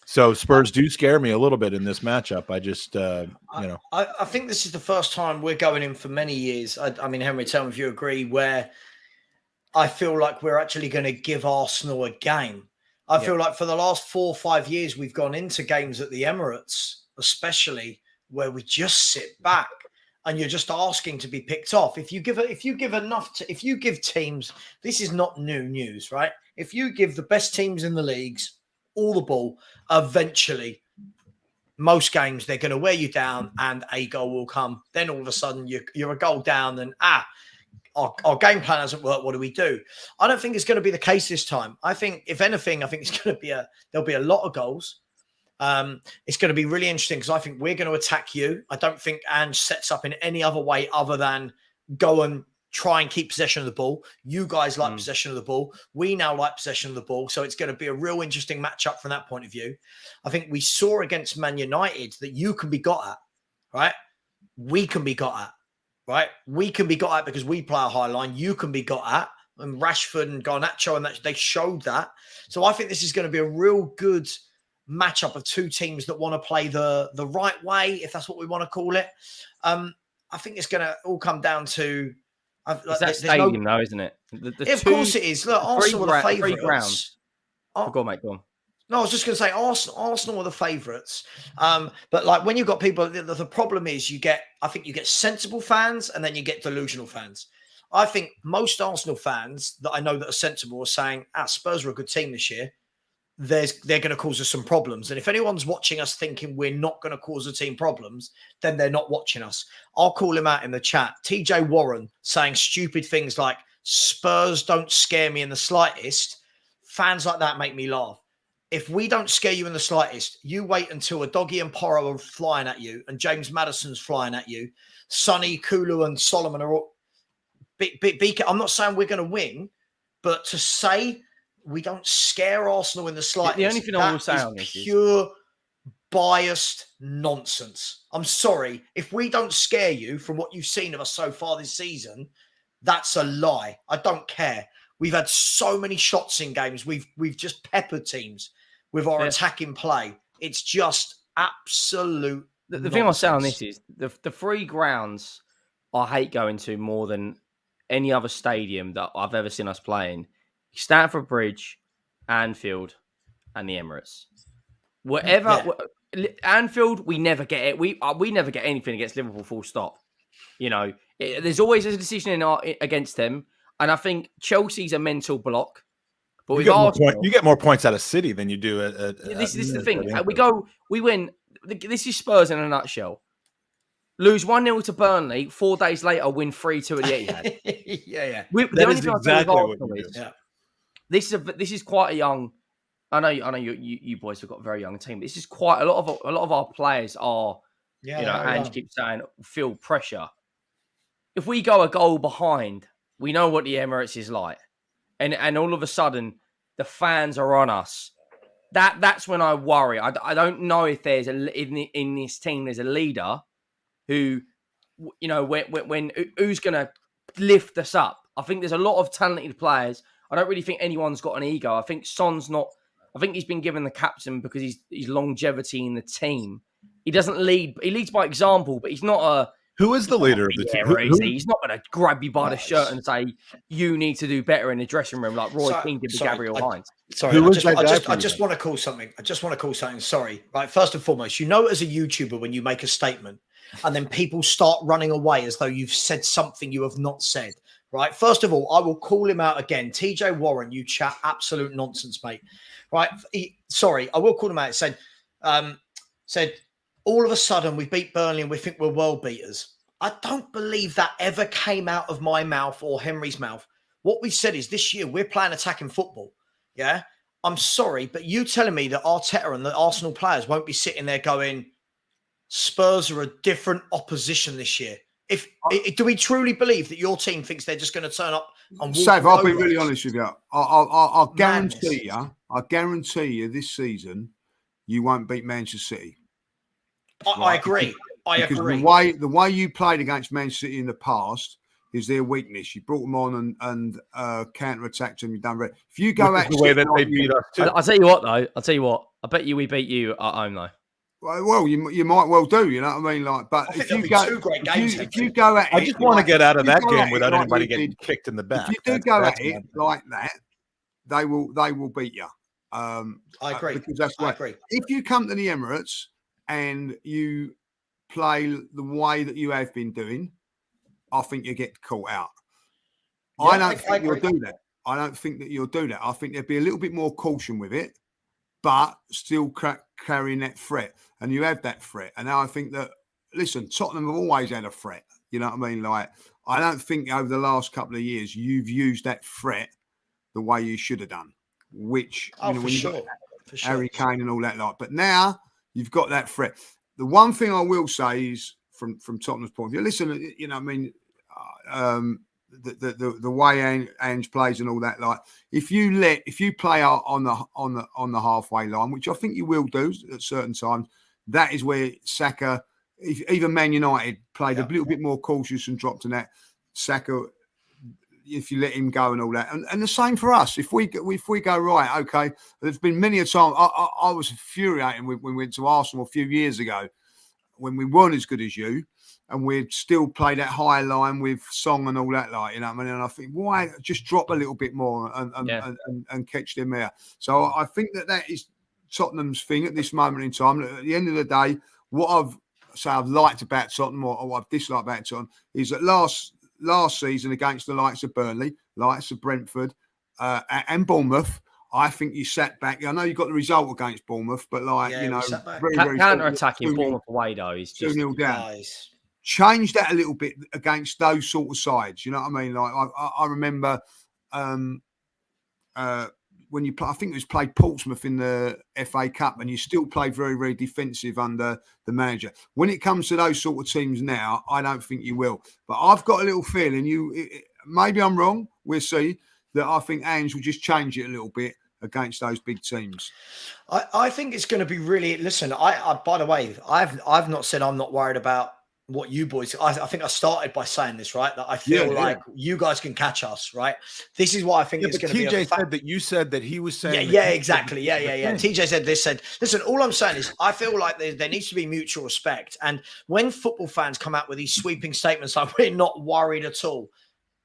[SPEAKER 2] So Spurs do scare me a little bit in this matchup. I just, you know.
[SPEAKER 4] I think this is the first time we're going in for many years. I mean, Henry, tell me if you agree, where I feel like we're actually going to give Arsenal a game. I feel like for the last 4 or 5 years, we've gone into games at the Emirates, especially, where we just sit back and you're just asking to be picked off. If you give teams, this is not new news, right? If you give the best teams in the leagues all the ball, eventually, most games, they're going to wear you down and a goal will come. Then all of a sudden, you're a goal down and, our game plan hasn't worked. What do we do? I don't think it's going to be the case this time. I think, if anything, it's going to there'll be a lot of goals. It's going to be really interesting because I think we're going to attack you. I don't think Ange sets up in any other way other than go and try and keep possession of the ball. You guys like possession of the ball. We now like possession of the ball. So it's going to be a real interesting matchup from that point of view. I think we saw against Man United that you can be got at, right? We can be got at, right? We can be got at because we play a high line. You can be got at. And Rashford and Garnacho, and that, they showed that. So I think this is going to be a real good matchup of 2 teams that want to play the right way, if that's what we want to call it. I think it's going to all come down to...
[SPEAKER 3] It's that stadium, though, isn't it?
[SPEAKER 4] Of course it is. Look, Arsenal are the favourites.
[SPEAKER 3] Go on, mate, go on.
[SPEAKER 4] No, I was just going to say Arsenal are the favourites. But like when you've got people, the problem is I think you get sensible fans and then you get delusional fans. I think most Arsenal fans that I know that are sensible are saying, Spurs are a good team this year. They're going to cause us some problems. And if anyone's watching us thinking we're not going to cause the team problems, then they're not watching us. I'll call him out in the chat. TJ Warren saying stupid things like, Spurs don't scare me in the slightest. Fans like that make me laugh. If we don't scare you in the slightest, you wait until a Doggy and Porro are flying at you and James Maddison's flying at you. Sonny, Kulu and Solomon are all... I'm not saying we're going to win, but to say... we don't scare Arsenal in the slightest.
[SPEAKER 3] The only thing I will say on this
[SPEAKER 4] is pure biased nonsense. I'm sorry. If we don't scare you from what you've seen of us so far this season, that's a lie. I don't care. We've had so many shots in games. We've just peppered teams with our attacking play. It's just absolute
[SPEAKER 3] The thing I'll say on this is the 3 grounds I hate going to more than any other stadium that I've ever seen us playing. Stamford Bridge, Anfield, and the Emirates. Anfield, we never get it. We never get anything against Liverpool. Full stop. You know, there's always a decision against them, and I think Chelsea's a mental block. But
[SPEAKER 2] you get more points out of City than you do at
[SPEAKER 3] this is the thing. We win. This is Spurs in a nutshell. Lose 1-0 to Burnley. 4 days later, win 3-2 at the Etihad.
[SPEAKER 4] yeah.
[SPEAKER 2] That is exactly what you do.
[SPEAKER 3] Yeah. This is quite a young. I know you boys have got a very young team. This is quite a lot of our players are. Ange keeps saying feel pressure. If we go a goal behind We know what the Emirates is like. And all of a sudden, the fans are on us. That's when I worry. I don't know if there's in this team there's a leader who, you know, when who's going to lift us up. I think there's a lot of talented players. I don't really think anyone's got an ego. I think Son's not. I think he's been given the captain because he's longevity in the team. He doesn't lead. He leads by example, but he's not a.
[SPEAKER 2] Who is the leader of the team?
[SPEAKER 3] He's not going to grab you by the shirt and say you need to do better in the dressing room like Roy Keane did with Gabriel Hines.
[SPEAKER 4] Sorry, I just want to call something. Sorry. Right. First and foremost, you know, as a YouTuber, when you make a statement and then people start running away as though you've said something you have not said. Right. First of all, I will call him out again. TJ Warren, you chat absolute nonsense, mate. Right. I will call him out. Said all of a sudden we beat Burnley and we think we're world beaters. I don't believe that ever came out of my mouth or Henry's mouth. What we said is this year we're playing attacking football. Yeah. I'm sorry, but you telling me that Arteta and the Arsenal players won't be sitting there going, Spurs are a different opposition this year. Do we truly believe that your team thinks they're just going to turn up and walk?
[SPEAKER 1] Sav, I'll be really honest with you. I'll guarantee you. I guarantee you this season you won't beat Manchester City.
[SPEAKER 4] I agree.
[SPEAKER 1] Because the way you played against Manchester City in the past is their weakness. You brought them on and counter-attacked them. You've done right. If you go at
[SPEAKER 2] the way that they beat us too.
[SPEAKER 3] I'll tell you what, though. I bet you we beat you at home, though.
[SPEAKER 1] Well, you might well do. You know what I mean? Like, but if you go at it,
[SPEAKER 2] I just want to get out of that game without anybody getting kicked in the back.
[SPEAKER 1] If you do go at it like that, they will beat you.
[SPEAKER 4] I agree.
[SPEAKER 1] Because that's why. If you come to the Emirates and you play the way that you have been doing, I think you get caught out. Yeah, I don't think you'll do that. I don't think that you'll do that. I think there'd be a little bit more caution with it, but still carrying that threat. And you have that threat. And now I think that, listen, Tottenham have always had a threat. You know what I mean? Like, I don't think over the last couple of years you've used that threat the way you should have done, which, when you got Harry Kane and all that lot. But now you've got that threat. The one thing I will say is from Tottenham's point of view, listen, you know, I mean, the way Ange plays and all that, like if you play out on the halfway line, which I think you will do at certain times, that is where Saka, even Man United played a little bit more cautious and dropped in that. Saka, if you let him go and all that, and the same for us. If we go right, okay. There's been many a time I was infuriated when we went to Arsenal a few years ago when we weren't as good as you, and we'd still play that high line with Song and all that, like, you know what I mean? And I think, why just drop a little bit more and catch them there? So I think that is Tottenham's thing at this moment in time. At the end of the day, what I've liked about Tottenham or what I've disliked about Tottenham is that last season against the likes of Burnley, likes of Brentford, and Bournemouth, I think you sat back. I know you got the result against Bournemouth, but very
[SPEAKER 3] counter-attacking Bournemouth away though is just
[SPEAKER 1] 2-0 down. Nice. Change that a little bit against those sort of sides. You know what I mean? Like I remember when you play, I think it was played Portsmouth in the FA Cup, and you still played very, very defensive under the manager. When it comes to those sort of teams now, I don't think you will. But I've got a little feeling maybe I'm wrong. We'll see that. I think Ange will just change it a little bit against those big teams.
[SPEAKER 4] I think it's going to be really. Listen, I by the way, I've not said I'm not worried about what you boys. I think I started by saying this, right? That I feel like you guys can catch us, right? This is what I think it's going to be.
[SPEAKER 2] TJ said that you said that he was saying.
[SPEAKER 4] Yeah, exactly. Yeah. TJ said this. Listen, all I'm saying is I feel like there needs to be mutual respect. And when football fans come out with these sweeping statements like we're not worried at all,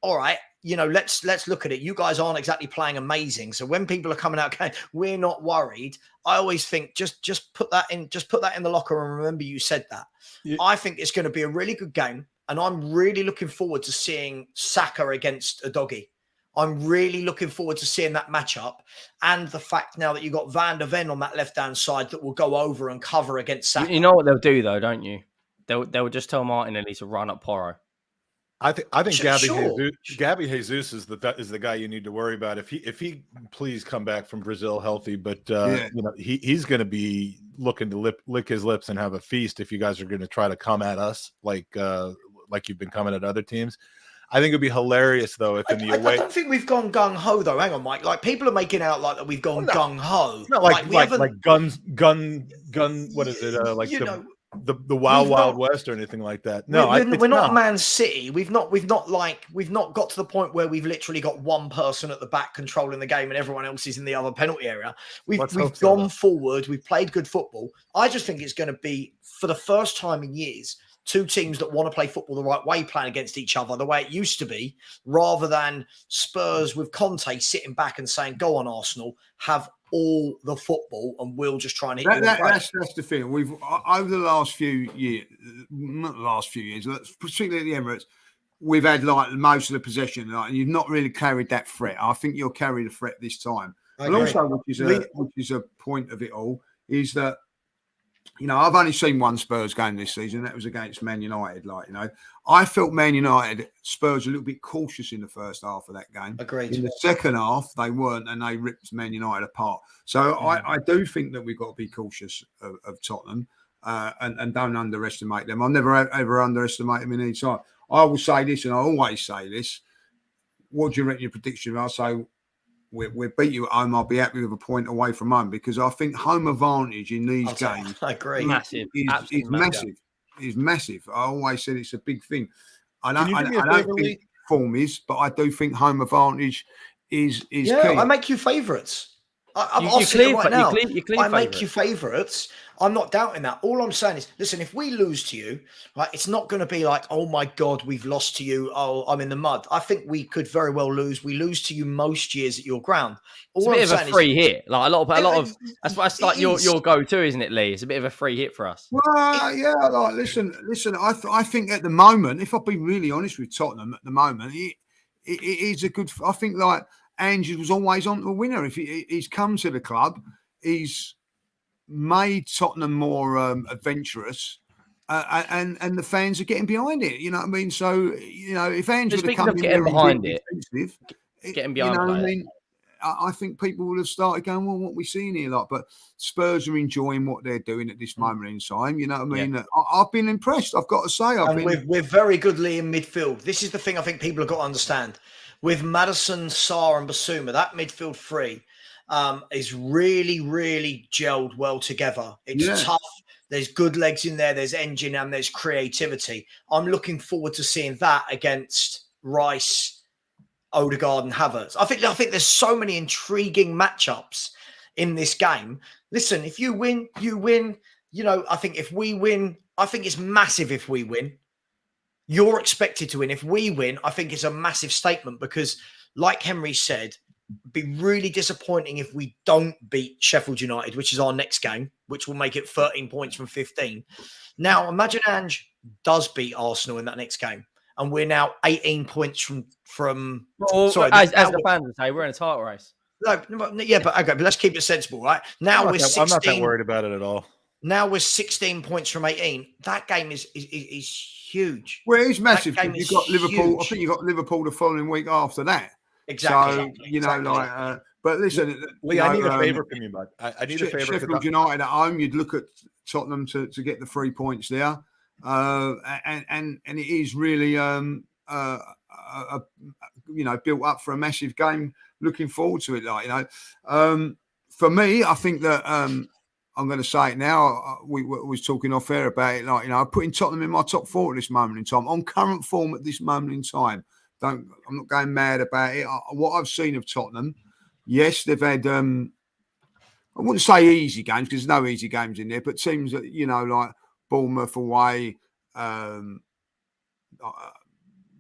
[SPEAKER 4] all right, you know, let's look at it. You guys aren't exactly playing amazing. So when people are coming out going, we're not worried, I always think just put that in the locker and remember you said that. Yeah. I think it's going to be a really good game, and I'm really looking forward to seeing Saka against Udogie. I'm really looking forward to seeing that matchup, and the fact now that you've got Van der Ven on that left-hand side that will go over and cover against Saka.
[SPEAKER 3] You know what they'll do though, don't you? They'll just tell Martinelli to run up Porro.
[SPEAKER 2] I think Gabby Jesus is the guy you need to worry about. If he please come back from Brazil healthy, but you know he's going to be looking to lick his lips and have a feast if you guys are going to try to come at us like you've been coming at other teams. I think it'd be hilarious though if in the
[SPEAKER 4] I
[SPEAKER 2] away.
[SPEAKER 4] don't think we've gone gung ho though. Hang on, Mike. Like people are making out like that we've gone gung ho.
[SPEAKER 2] It's not
[SPEAKER 4] we haven't.
[SPEAKER 2] like gun. What is it? Like the Wild West or anything like that. No,
[SPEAKER 4] we're not Man City. We've not got to the point where we've literally got one person at the back controlling the game and everyone else is in the other penalty area. We've gone forward. We've played good football. I just think it's going to be, for the first time in years, two teams that want to play football the right way playing against each other the way it used to be, rather than Spurs with Conte sitting back and saying, "Go on, Arsenal, have all the football and we'll just try and hit you."
[SPEAKER 1] That's the thing. We've over the last few years, not the last few years, particularly at the Emirates, we've had like most of the possession, and you've not really carried that threat. I think you'll carry the threat this time. And also, which is a point of it all, is that, you know, I've only seen one Spurs game this season. That was against Man United. Like, you know, I felt Man United, Spurs, a little bit cautious in the first half of that game.
[SPEAKER 4] Agreed.
[SPEAKER 1] In the second half, they weren't, and they ripped Man United apart. So I do think that we've got to be cautious of Tottenham and don't underestimate them. I'll never ever underestimate them in any time. I will say this, and I always say this. What do you reckon your prediction? I'll say we'll beat you at home. I'll be happy with a point away from home, because I think home advantage in these games,
[SPEAKER 4] I agree,
[SPEAKER 1] is massive. Is massive. I always said it's a big thing. I don't think form is, but I do think home advantage is key.
[SPEAKER 4] I make you favourites. I'll say it right now. I make you favourites. I'm not doubting that. All I'm saying is, listen, if we lose to you, right, it's not going to be like, oh my God, we've lost to you. Oh, I'm in the mud. I think we could very well lose. We lose to you most years at your ground.
[SPEAKER 3] It's a bit of a free hit. Like a lot of that's like your go-to, isn't it, Lee? It's a bit of a free hit for us.
[SPEAKER 1] Well, yeah. Like, listen. I think at the moment, if I'll be really honest with Tottenham, at the moment, it is a good. I think like Ange was always on the winner. If he's come to the club, he's made Tottenham more adventurous, and the fans are getting behind it. You know what I mean? So, you know, if Ange would have come in
[SPEAKER 3] getting behind it,
[SPEAKER 1] getting behind, you know what I mean, I think people would have started going, well, what are we seeing here? Like, but Spurs are enjoying what they're doing at this moment in time. You know what I mean? Yeah. I've been impressed. I've got to say,
[SPEAKER 4] we're very goodly in midfield. This is the thing I think people have got to understand. With Maddison, Sarr, and Basuma, that midfield three is really, really gelled well together. It's tough. There's good legs in there. There's engine and there's creativity. I'm looking forward to seeing that against Rice, Odegaard, and Havertz. I think there's so many intriguing matchups in this game. Listen, if you win, you win. You know, I think if we win, I think it's massive if we win. You're expected to win. If we win, I think it's a massive statement because, like Henry said, it'd be really disappointing if we don't beat Sheffield United, which is our next game, which will make it 13 points from 15. Now, imagine Ange does beat Arsenal in that next game, and we're now 18 points from. Sorry,
[SPEAKER 3] as the fans would say, we're in a title race.
[SPEAKER 4] No, yeah, but okay, but let's keep it sensible, right? Now we're 16.
[SPEAKER 2] I'm not that worried about it at all.
[SPEAKER 4] Now we're 16 points from 18. That game is huge.
[SPEAKER 1] Well, it's massive. You've got Liverpool. Huge. I think you've got Liverpool the following week after that.
[SPEAKER 4] Exactly.
[SPEAKER 1] So, you know, like, but listen,
[SPEAKER 2] Lee, I need a favor from you, bud. I need a favor.
[SPEAKER 1] Sheffield United at home, you'd look at Tottenham to get the 3 points there, and it is really, you know, built up for a massive game. Looking forward to it, like, you know, for me, I think that I'm going to say it now. We was talking off air about it, like, you know, I'm putting Tottenham in my top 4 at this moment in time, on current form at this moment in time. I'm not going mad about it. What I've seen of Tottenham, yes, they've had, I wouldn't say easy games because there's no easy games in there, but teams that, you know, like Bournemouth away,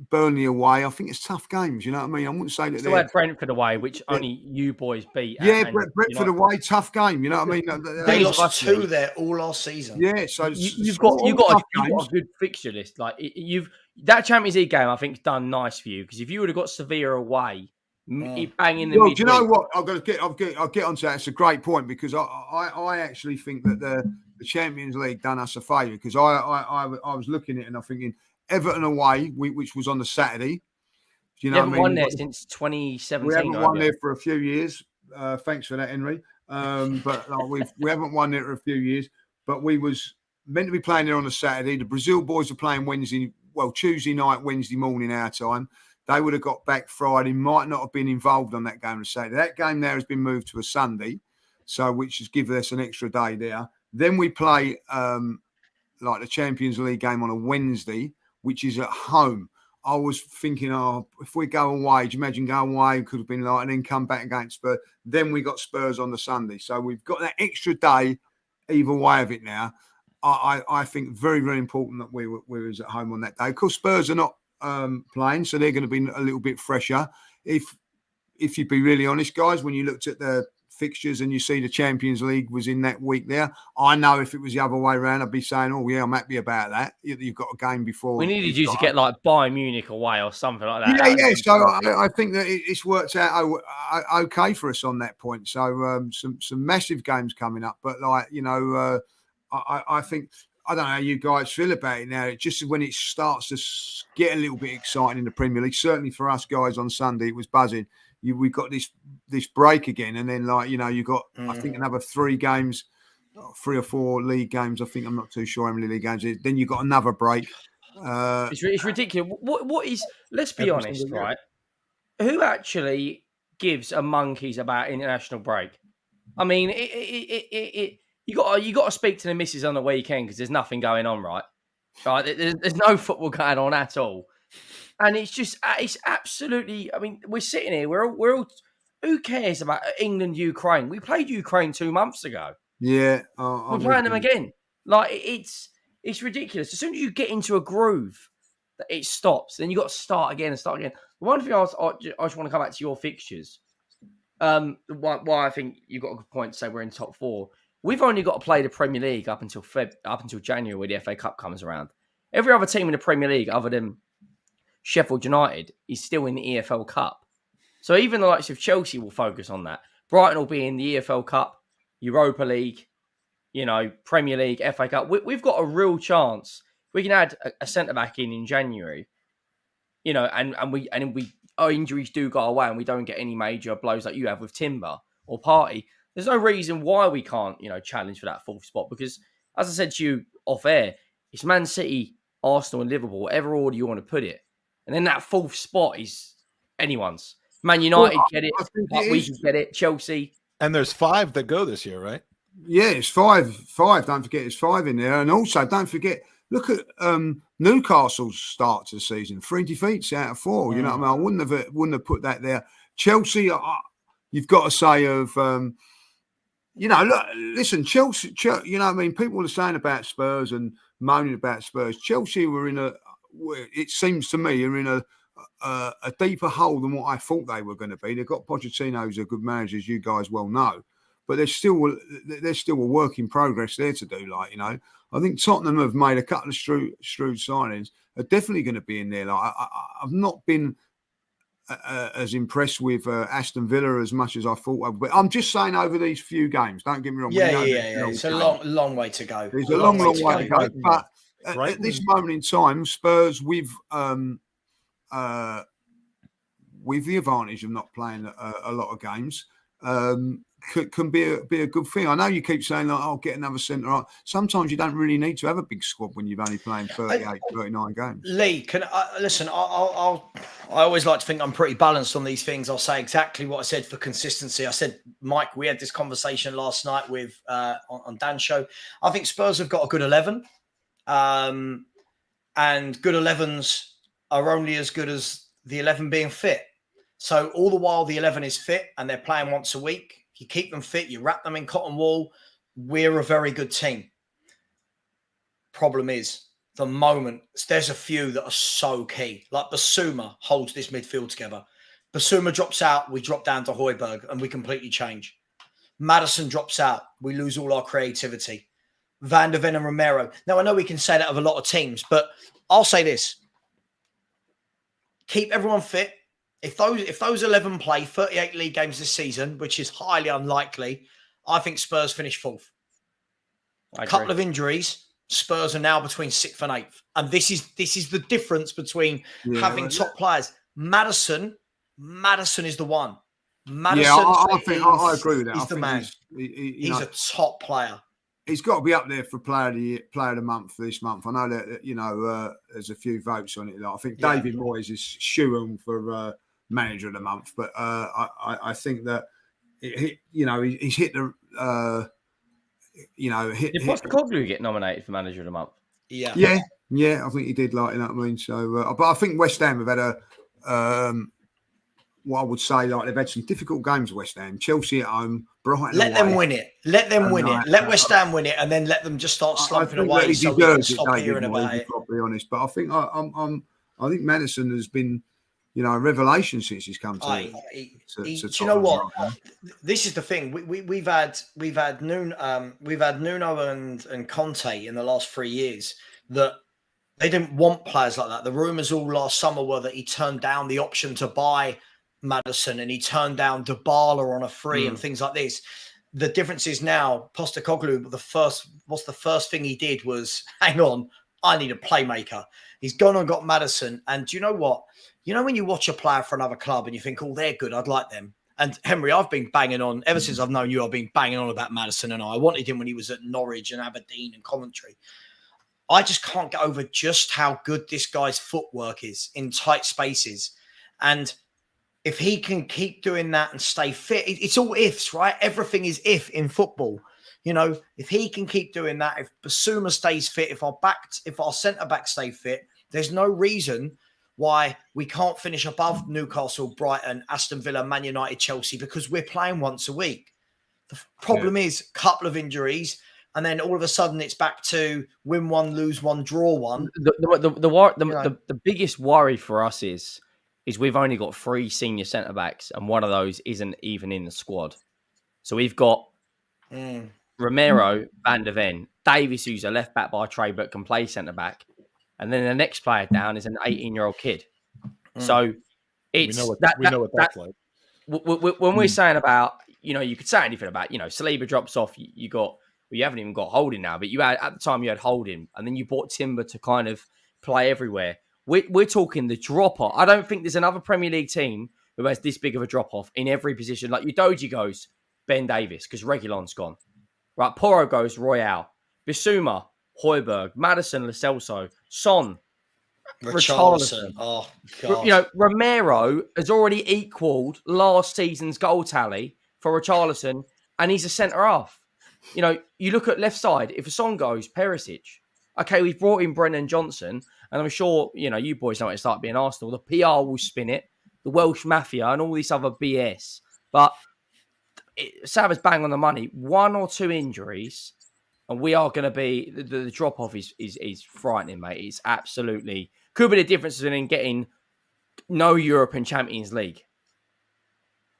[SPEAKER 1] Burnley away, I think it's tough games. You know what I mean? I wouldn't say that
[SPEAKER 3] they had Brentford away, which only you boys beat.
[SPEAKER 1] Yeah, Brentford away, tough game. You know what I mean?
[SPEAKER 4] They lost 2 there all last season.
[SPEAKER 1] Yeah, so
[SPEAKER 3] you've got a good fixture list. Like that Champions League game, I think, is done nice for you because if you would have got Sevilla away, bang in the middle.
[SPEAKER 1] Do you know what? I'll get onto that. It's a great point because I actually think that the Champions League done us a favour because I was looking at it and I'm thinking. Everton away, which was on the Saturday. You know,
[SPEAKER 3] haven't won there since 2017.
[SPEAKER 1] We haven't won there for a few years. Thanks for that, Henry. But we haven't won there for a few years. But we was meant to be playing there on the Saturday. The Brazil boys are playing Tuesday night, Wednesday morning our time. They would have got back Friday, might not have been involved on that game on Saturday. That game there has been moved to a Sunday, so which has given us an extra day there. Then we play like the Champions League game on a Wednesday, which is at home. I was thinking, if we go away, do you imagine going away? It could have been like, and then come back against Spurs. Then we got Spurs on the Sunday. So we've got that extra day either way of it now. I think very, very important that we was at home on that day. Of course, Spurs are not playing, so they're going to be a little bit fresher. If you'd be really honest, guys, when you looked at the fixtures and you see the Champions League was in that week there, I know if it was the other way around, I'd be saying, oh yeah, I'm happy about that. You've got a game before.
[SPEAKER 3] We needed you to get like Bayern Munich away or something like that.
[SPEAKER 1] Yeah. So I think that it's worked out okay for us on that point. So some massive games coming up, but like, you know, I think, I don't know how you guys feel about it now. It's just when it starts to get a little bit exciting in the Premier League, certainly for us guys on Sunday, it was buzzing. We've got this break again, and then like, you know, you got I think another 3 games, 3 or 4 league games. I think, I'm not too sure how many league games it is. Then you got another break.
[SPEAKER 3] It's ridiculous. What is? Let's be honest, right? Who actually gives a monkeys about international break? I mean, you got to speak to the missus on the weekend because there's nothing going on, right? Right? There's no football going on at all. And it's absolutely, I mean, we're sitting here, we're all, who cares about England, Ukraine? We played Ukraine 2 months ago.
[SPEAKER 1] Yeah.
[SPEAKER 3] We're playing them again. Like, it's ridiculous. As soon as you get into a groove, it stops. Then you got to start again and start again. One thing I just want to come back to your fixtures. Why I think you've got a good point to say we're in top 4. We've only got to play the Premier League up until January, where the FA Cup comes around. Every other team in the Premier League, other than Sheffield United, is still in the EFL Cup. So even the likes of Chelsea will focus on that. Brighton will be in the EFL Cup, Europa League, you know, Premier League, FA Cup. We've got a real chance. We can add a centre-back in January, you know, and our injuries do go away and we don't get any major blows like you have with Timber or Partey. There's no reason why we can't, you know, challenge for that 4th spot because, as I said to you off air, it's Man City, Arsenal and Liverpool, whatever order you want to put it. And then that 4th spot is anyone's. Man United get it. We can get it. Chelsea.
[SPEAKER 2] And there's 5 that go this year, right?
[SPEAKER 1] Yeah, it's 5. Don't forget, it's 5 in there. And also, don't forget, look at Newcastle's start to the season. 3 defeats out of 4. You know what I mean? I wouldn't have put that there. Chelsea, you've got to say of, you know, look, listen, Chelsea, you know what I mean? People are saying about Spurs and moaning about Spurs. Chelsea were it seems to me, are in a deeper hole than what I thought they were going to be. They've got Pochettino, who's a good manager, as you guys well know, but there's still a work in progress there to do. Like, you know, I think Tottenham have made a couple of shrewd signings. Are definitely going to be in there. Like, I've not been as impressed with Aston Villa as much as I thought I would. But I'm just saying, over these few games, don't get me wrong.
[SPEAKER 4] Yeah. It's a long way to go.
[SPEAKER 1] There's a long way to go. But at this moment in time, Spurs with the advantage of not playing a lot of games, can be a good thing. I know you keep saying, like, I'll get another centre. Sometimes you don't really need to have a big squad when you've only playing 38, 39 games.
[SPEAKER 4] Lee, can I listen? I always like to think I'm pretty balanced on these things. I'll say exactly what I said for consistency. I said, Mike, we had this conversation last night with on Dan's show. I think Spurs have got a good 11. And good 11s are only as good as the 11 being fit. So all the while the 11 is fit and they're playing once a week, you keep them fit, you wrap them in cotton wool, we're a very good team. Problem is, the moment, there's a few that are so key. Like Basuma holds this midfield together. Basuma drops out, we drop down to Højbjerg and we completely change. Maddison drops out, we lose all our creativity. Van der Ven and Romero. Now, I know we can say that of a lot of teams, but I'll say this. Keep everyone fit. If those 11 play 38 league games this season, which is highly unlikely, I think Spurs finish 4th. A couple of injuries, Spurs are now between 6th and 8th. And this is the difference between having top players. Maddison is the one. Maddison,
[SPEAKER 1] I agree with that.
[SPEAKER 4] He's the man. He's a top player.
[SPEAKER 1] he's got to be up there for player of the year, player of the month for this month. I know that there's a few votes on it. Like, I think David Moyes is shoo-in for manager of the month, but I think that he's hit the
[SPEAKER 3] Did Postecoglou get nominated for manager of the month?
[SPEAKER 4] Yeah.
[SPEAKER 1] I think he did. Like, you know what I mean? So, but I think West Ham have had what I would say, like, they've had some difficult games. West Ham, Chelsea at home, Brighton.
[SPEAKER 4] Let them win it. Let them win it. Let West Ham win it, and then let them just start slumping away. So we can stop hearing about it.
[SPEAKER 1] To be honest, but I think I think Madison has been, a revelation since he's come to.
[SPEAKER 4] Do you know what? This is the thing. We've had Nuno and Conte in the last 3 years that they didn't want players like that. The rumours all last summer were that he turned down the option to buy Madison and he turned down Dybala on a free and things like this. The difference is now Postecoglou, what's the first thing he did was, hang on, I need a playmaker. He's gone and got Madison. And do you know what? You know when you watch a player for another club and you think, oh, they're good, I'd like them. And Henry, I've been banging on, ever since I've known you, I've been banging on about Madison, and I wanted him when he was at Norwich and Aberdeen and Coventry. I just can't get over just how good this guy's footwork is in tight spaces. And if he can keep doing that and stay fit, it's all ifs, right? Everything is if in football. If he can keep doing that, if Basuma stays fit, if our centre-back stay fit, there's no reason why we can't finish above Newcastle, Brighton, Aston Villa, Man United, Chelsea, because we're playing once a week. The problem is a couple of injuries, and then all of a sudden it's back to win one, lose one, draw one.
[SPEAKER 3] The biggest worry for us is we've only got 3 senior centre-backs, and one of those isn't even in the squad. So we've got Romero, Van der Ven, Davies, who's a left-back by trade but can play centre-back, and then the next player down is an 18-year-old kid. So it's
[SPEAKER 2] we know what that's like.
[SPEAKER 3] When we're saying about, you could say anything about, Saliba drops off, you haven't even got Holding now, but at the time you had Holding, and then you bought Timber to kind of play everywhere. We're talking the drop-off. I don't think there's another Premier League team who has this big of a drop-off in every position. Like Udogie goes, Ben Davies, because Reguilon's gone. Right, Porro goes, Royale. Bissouma, Højbjerg, Maddison, Lo Celso, Son,
[SPEAKER 4] Richarlison. Oh, God.
[SPEAKER 3] Romero has already equaled last season's goal tally for Richarlison, and he's a centre-half. You look at left side, if a Son goes, Perisic. Okay, we've brought in Brennan Johnson, and I'm sure, you boys know what it's like being Arsenal. The PR will spin it, the Welsh Mafia, and all this other BS. But Sav is bang on the money. 1 or 2 injuries, and we are going to be the drop off is frightening, mate. It's absolutely could be the difference between getting no European Champions League.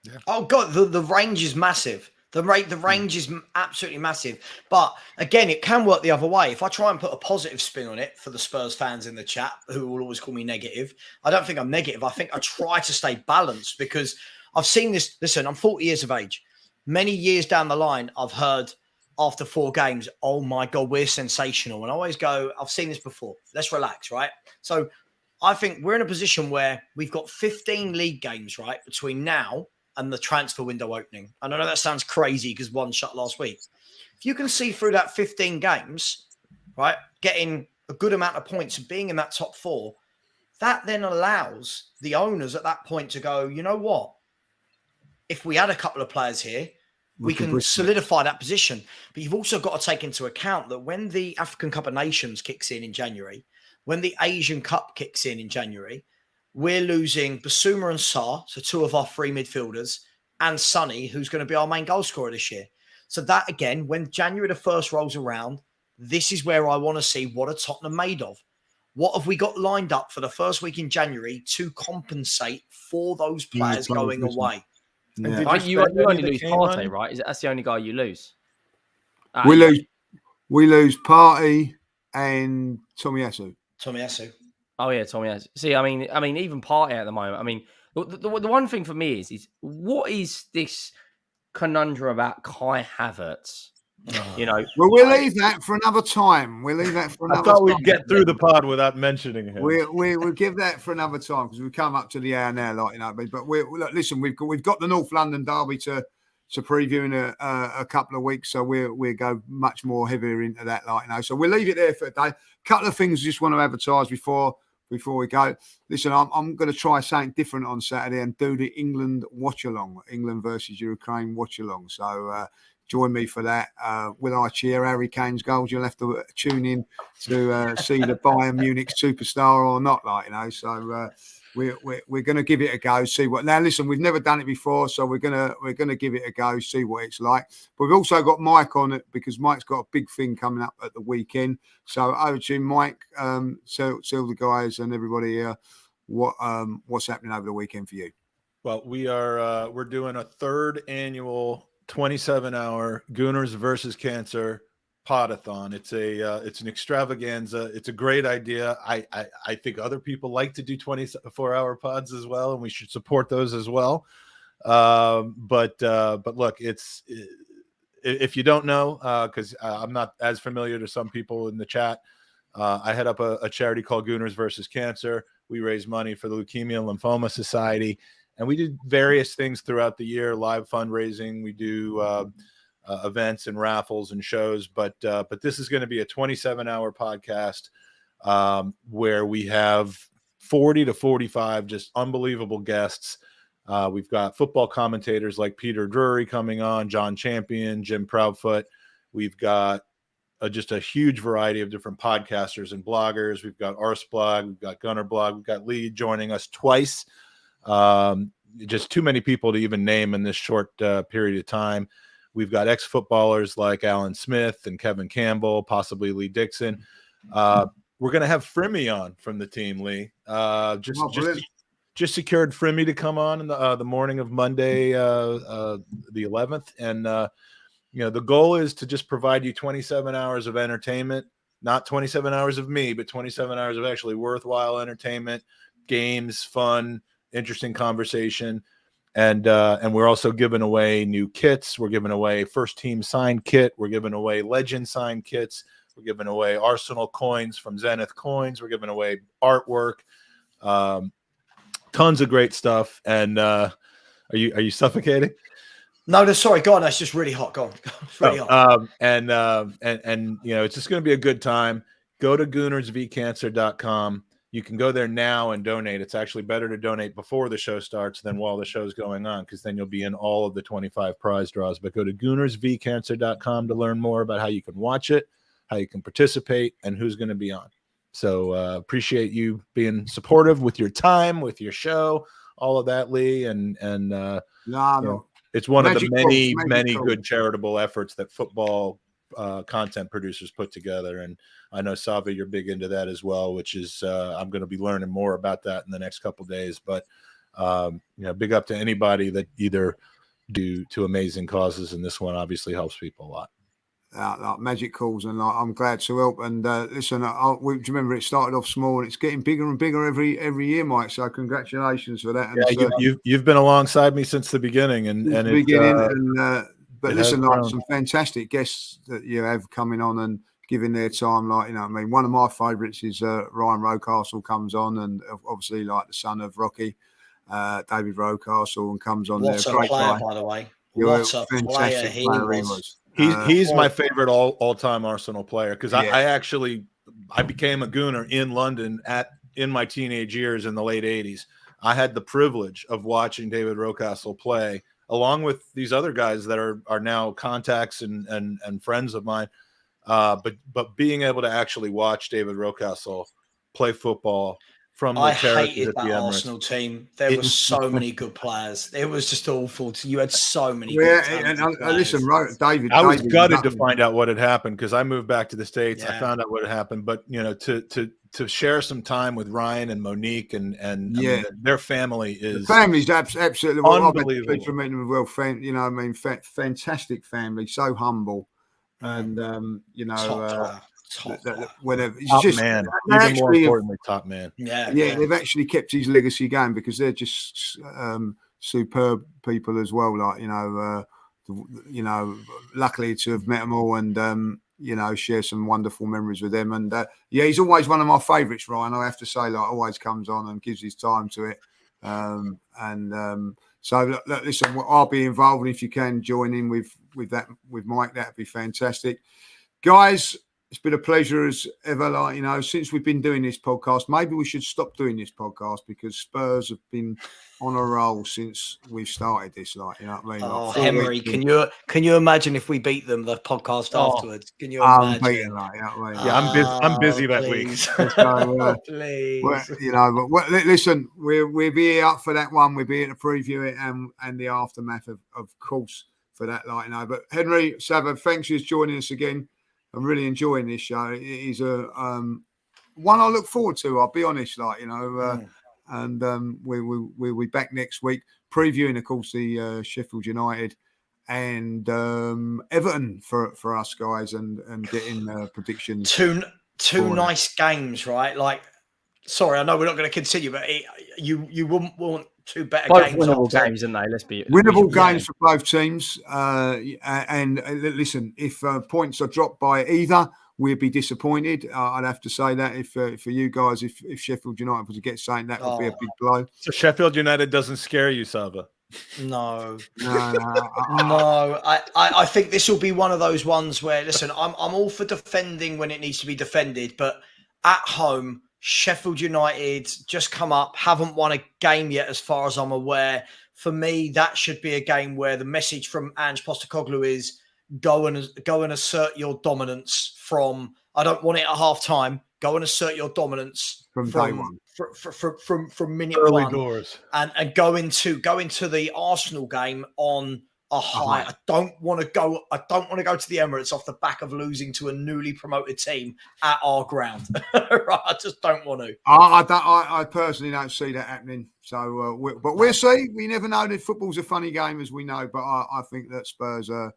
[SPEAKER 4] Yeah. Oh God, the range is massive. The range is absolutely massive. But again, it can work the other way. If I try and put a positive spin on it for the Spurs fans in the chat, who will always call me negative, I don't think I'm negative. I think I try to stay balanced because I've seen this. Listen, I'm 40 years of age. Many years down the line, I've heard after 4 games, oh my God, we're sensational. And I always go, I've seen this before. Let's relax, right? So I think we're in a position where we've got 15 league games, right, between now and the transfer window opening. And I know that sounds crazy because 1 shut last week. If you can see through that 15 games, right, getting a good amount of points and being in that top 4, that then allows the owners at that point to go, you know what? If we had a couple of players here, we can solidify that position. But you've also got to take into account that when the African Cup of Nations kicks in January, when the Asian Cup kicks in January, we're losing Basuma and Sarr, so 2 of our 3 midfielders, and Sonny, who's going to be our main goal scorer this year. So that, again, when January the 1st rolls around, this is where I want to see what are Tottenham made of. What have we got lined up for the first week in January to compensate for those players going away?
[SPEAKER 3] Yeah. You only lose Partey, right? That's the only guy you lose.
[SPEAKER 1] We lose Partey and Tomiyasu.
[SPEAKER 3] Oh yeah, Tomiyasu. See, I mean, even Partey at the moment. I mean, the one thing for me is what is this conundrum about Kai Havertz? Well,
[SPEAKER 1] we'll leave that for another time. I
[SPEAKER 2] thought we'd get through the pod without mentioning him.
[SPEAKER 1] We'll give that for another time because we've come up to the hour now, but listen, we've got the North London derby to to preview in a couple of weeks. So we'll go much more heavier into that, like, you know. So we'll leave it there for today. Couple of things I just want to advertise before we go. Listen, I'm going to try something different on Saturday and do the England watch along, England versus Ukraine watch along. So join me for that. Will I cheer Harry Kane's goals? You'll have to tune in to see the Bayern Munich superstar or not, like, you know. So we're going to give it a go. See what. Now, listen, we've never done it before, so we're gonna give it a go. See what it's like. But we've also got Mike on it because Mike's got a big thing coming up at the weekend. So over to you, Mike. Tell the guys and everybody here what's happening over the weekend for you.
[SPEAKER 2] Well, we're doing a third annual 27-hour Gooners versus Cancer podathon. It's an extravaganza. It's a great idea. I think other people like to do 24-hour pods as well, and we should support those as well. But look, if you don't know, because I'm not as familiar to some people in the chat, I head up a charity called Gooners versus Cancer. We raise money for the Leukemia and Lymphoma Society, and we do various things throughout the year, live fundraising. We do events and raffles and shows, but this is going to be a 27-hour podcast where we have 40 to 45 just unbelievable guests. We've got football commentators like Peter Drury coming on, John Champion, Jim Proudfoot. We've got just a huge variety of different podcasters and bloggers. We've got Arsblog, we've got Gunner Blog, we've got Lee joining us twice. Just too many people to even name in this short period of time. We've got ex-footballers like Alan Smith and Kevin Campbell, possibly Lee Dixon. We're going to have Frimmy on from the team, Lee. Just secured Frimmy to come on in the morning of Monday, the 11th. And, the goal is to just provide you 27 hours of entertainment, not 27 hours of me, but 27 hours of actually worthwhile entertainment, games, fun, interesting conversation. And we're also giving away new kits. We're giving away first team signed kit. We're giving away legend signed kits. We're giving away Arsenal coins from Zenith Coins. We're giving away artwork, tons of great stuff. And are you suffocating?
[SPEAKER 4] No, sorry. Go on. That's just really hot. Go on. It's really hot.
[SPEAKER 2] And it's just going to be a good time. Go to goonersvcancer.com. You can go there now and donate. It's actually better to donate before the show starts than while the show's going on, because then you'll be in all of the 25 prize draws. But go to goonersvcancer.com to learn more about how you can watch it, how you can participate, and who's going to be on. So appreciate you being supportive with your time, with your show, all of that, Lee. It's one of the many good charitable efforts that football content producers put together. And I know, Sava, you're big into that as well, which is I'm going to be learning more about that in the next couple of days. But, big up to anybody that either do to amazing causes. And this one obviously helps people a lot.
[SPEAKER 1] Like magic calls, and I'm glad to help. And listen, remember it started off small and it's getting bigger and bigger every year, Mike. So congratulations for that. And
[SPEAKER 2] you've been alongside me since the beginning,
[SPEAKER 1] but listen, like some fantastic guests that you have coming on and giving their time. Like, you know, I mean, one of my favourites is Ryan Rocastle comes on, and obviously like the son of Rocky, David Rocastle, and comes on.
[SPEAKER 4] What a player, by the way! What a player he was.
[SPEAKER 2] He's my favorite all-time Arsenal player, because I became a Gooner in London in my teenage years in the late 80s. I had the privilege of watching David Rocastle play along with these other guys that are now contacts and friends of mine. But being able to actually watch David Rocastle play football from the
[SPEAKER 4] hated that Arsenal team. There were so many good players. It was just awful. You had so many good players.
[SPEAKER 1] Listen, David.
[SPEAKER 2] I was gutted to find out what had happened, because I moved back to the States. Yeah. I found out what had happened. But to share some time with Ryan and Monique and I mean, their family is
[SPEAKER 1] absolutely
[SPEAKER 2] unbelievable.
[SPEAKER 1] From meeting them as well, fantastic family, so humble, and whatever.
[SPEAKER 2] Top man. Even more importantly, top man.
[SPEAKER 1] Yeah. They've actually kept his legacy going, because they're just superb people as well. Like, luckily to have met them all and share some wonderful memories with them. And he's always one of my favourites, Ryan. I have to say, like, always comes on and gives his time to it. So look, listen, I'll be involved, and if you can join in with Mike, that'd be fantastic, guys. It's been a pleasure as ever. Like, you know, since we've been doing this podcast, maybe we should stop doing this podcast because Spurs have been on a roll since we've started this. Like, you know what I mean?
[SPEAKER 4] Oh,
[SPEAKER 1] Like
[SPEAKER 4] Henry, can you imagine if we beat them the podcast afterwards? Can you imagine?
[SPEAKER 1] Like, you know what I mean?
[SPEAKER 2] Yeah, I'm busy that
[SPEAKER 4] please.
[SPEAKER 2] week.
[SPEAKER 1] So,
[SPEAKER 4] Please.
[SPEAKER 1] well, you know, but listen, we'll be up for that one. We'll be here to preview it and the aftermath, of course, for that. Like, you know, but Henry Sava, thanks for joining us again. I'm really enjoying this show. It is a one I look forward to. I'll be honest, like, you know, and we'll be back next week previewing, of course, the Sheffield United and Everton for us guys, and getting predictions.
[SPEAKER 4] Two nice games, right? Like, sorry, I know we're not going to continue, but you wouldn't want two better
[SPEAKER 3] Both
[SPEAKER 4] games.
[SPEAKER 3] winnable games, aren't they? Let's be
[SPEAKER 1] winnable games for both teams. And listen, if points are dropped by either, we'd be disappointed. I'd have to say that if for you guys, if Sheffield United was to get something, that would be a big blow.
[SPEAKER 2] So Sheffield United doesn't scare you, Sava?
[SPEAKER 4] No.
[SPEAKER 1] No.
[SPEAKER 4] I think this will be one of those ones where, listen, I'm all for defending when it needs to be defended, but at home, Sheffield United just come up, haven't won a game yet, as far as I'm aware. For me, that should be a game where the message from Ange Postecoglou is go and assert your dominance from. I don't want it at half time. Go and assert your dominance
[SPEAKER 1] from day one.
[SPEAKER 4] From minute
[SPEAKER 2] Early
[SPEAKER 4] one,
[SPEAKER 2] doors,
[SPEAKER 4] and go into the Arsenal game on a high. I don't want to go to the Emirates off the back of losing to a newly promoted team at our ground. Right, I just don't want to.
[SPEAKER 1] I personally don't see that happening. So, but we'll see. We never know. That football's a funny game, as we know. But I think that Spurs are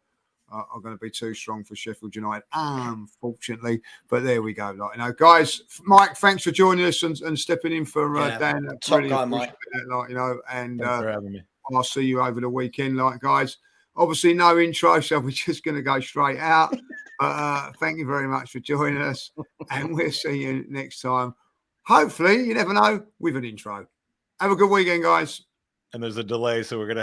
[SPEAKER 1] going to be too strong for Sheffield United, unfortunately. But there we go. Like, you know, guys, Mike, thanks for joining us and stepping in for Dan.
[SPEAKER 4] Top
[SPEAKER 1] really
[SPEAKER 4] guy, Mike.
[SPEAKER 1] that, like, you know, and
[SPEAKER 2] thanks for having me.
[SPEAKER 1] I'll see you over the weekend, like, guys. Obviously, no intro, so we're just going to go straight out. Thank you very much for joining us, and we'll see you next time. Hopefully, you never know, with an intro. Have a good weekend, guys.
[SPEAKER 2] And there's a delay, so we're going to have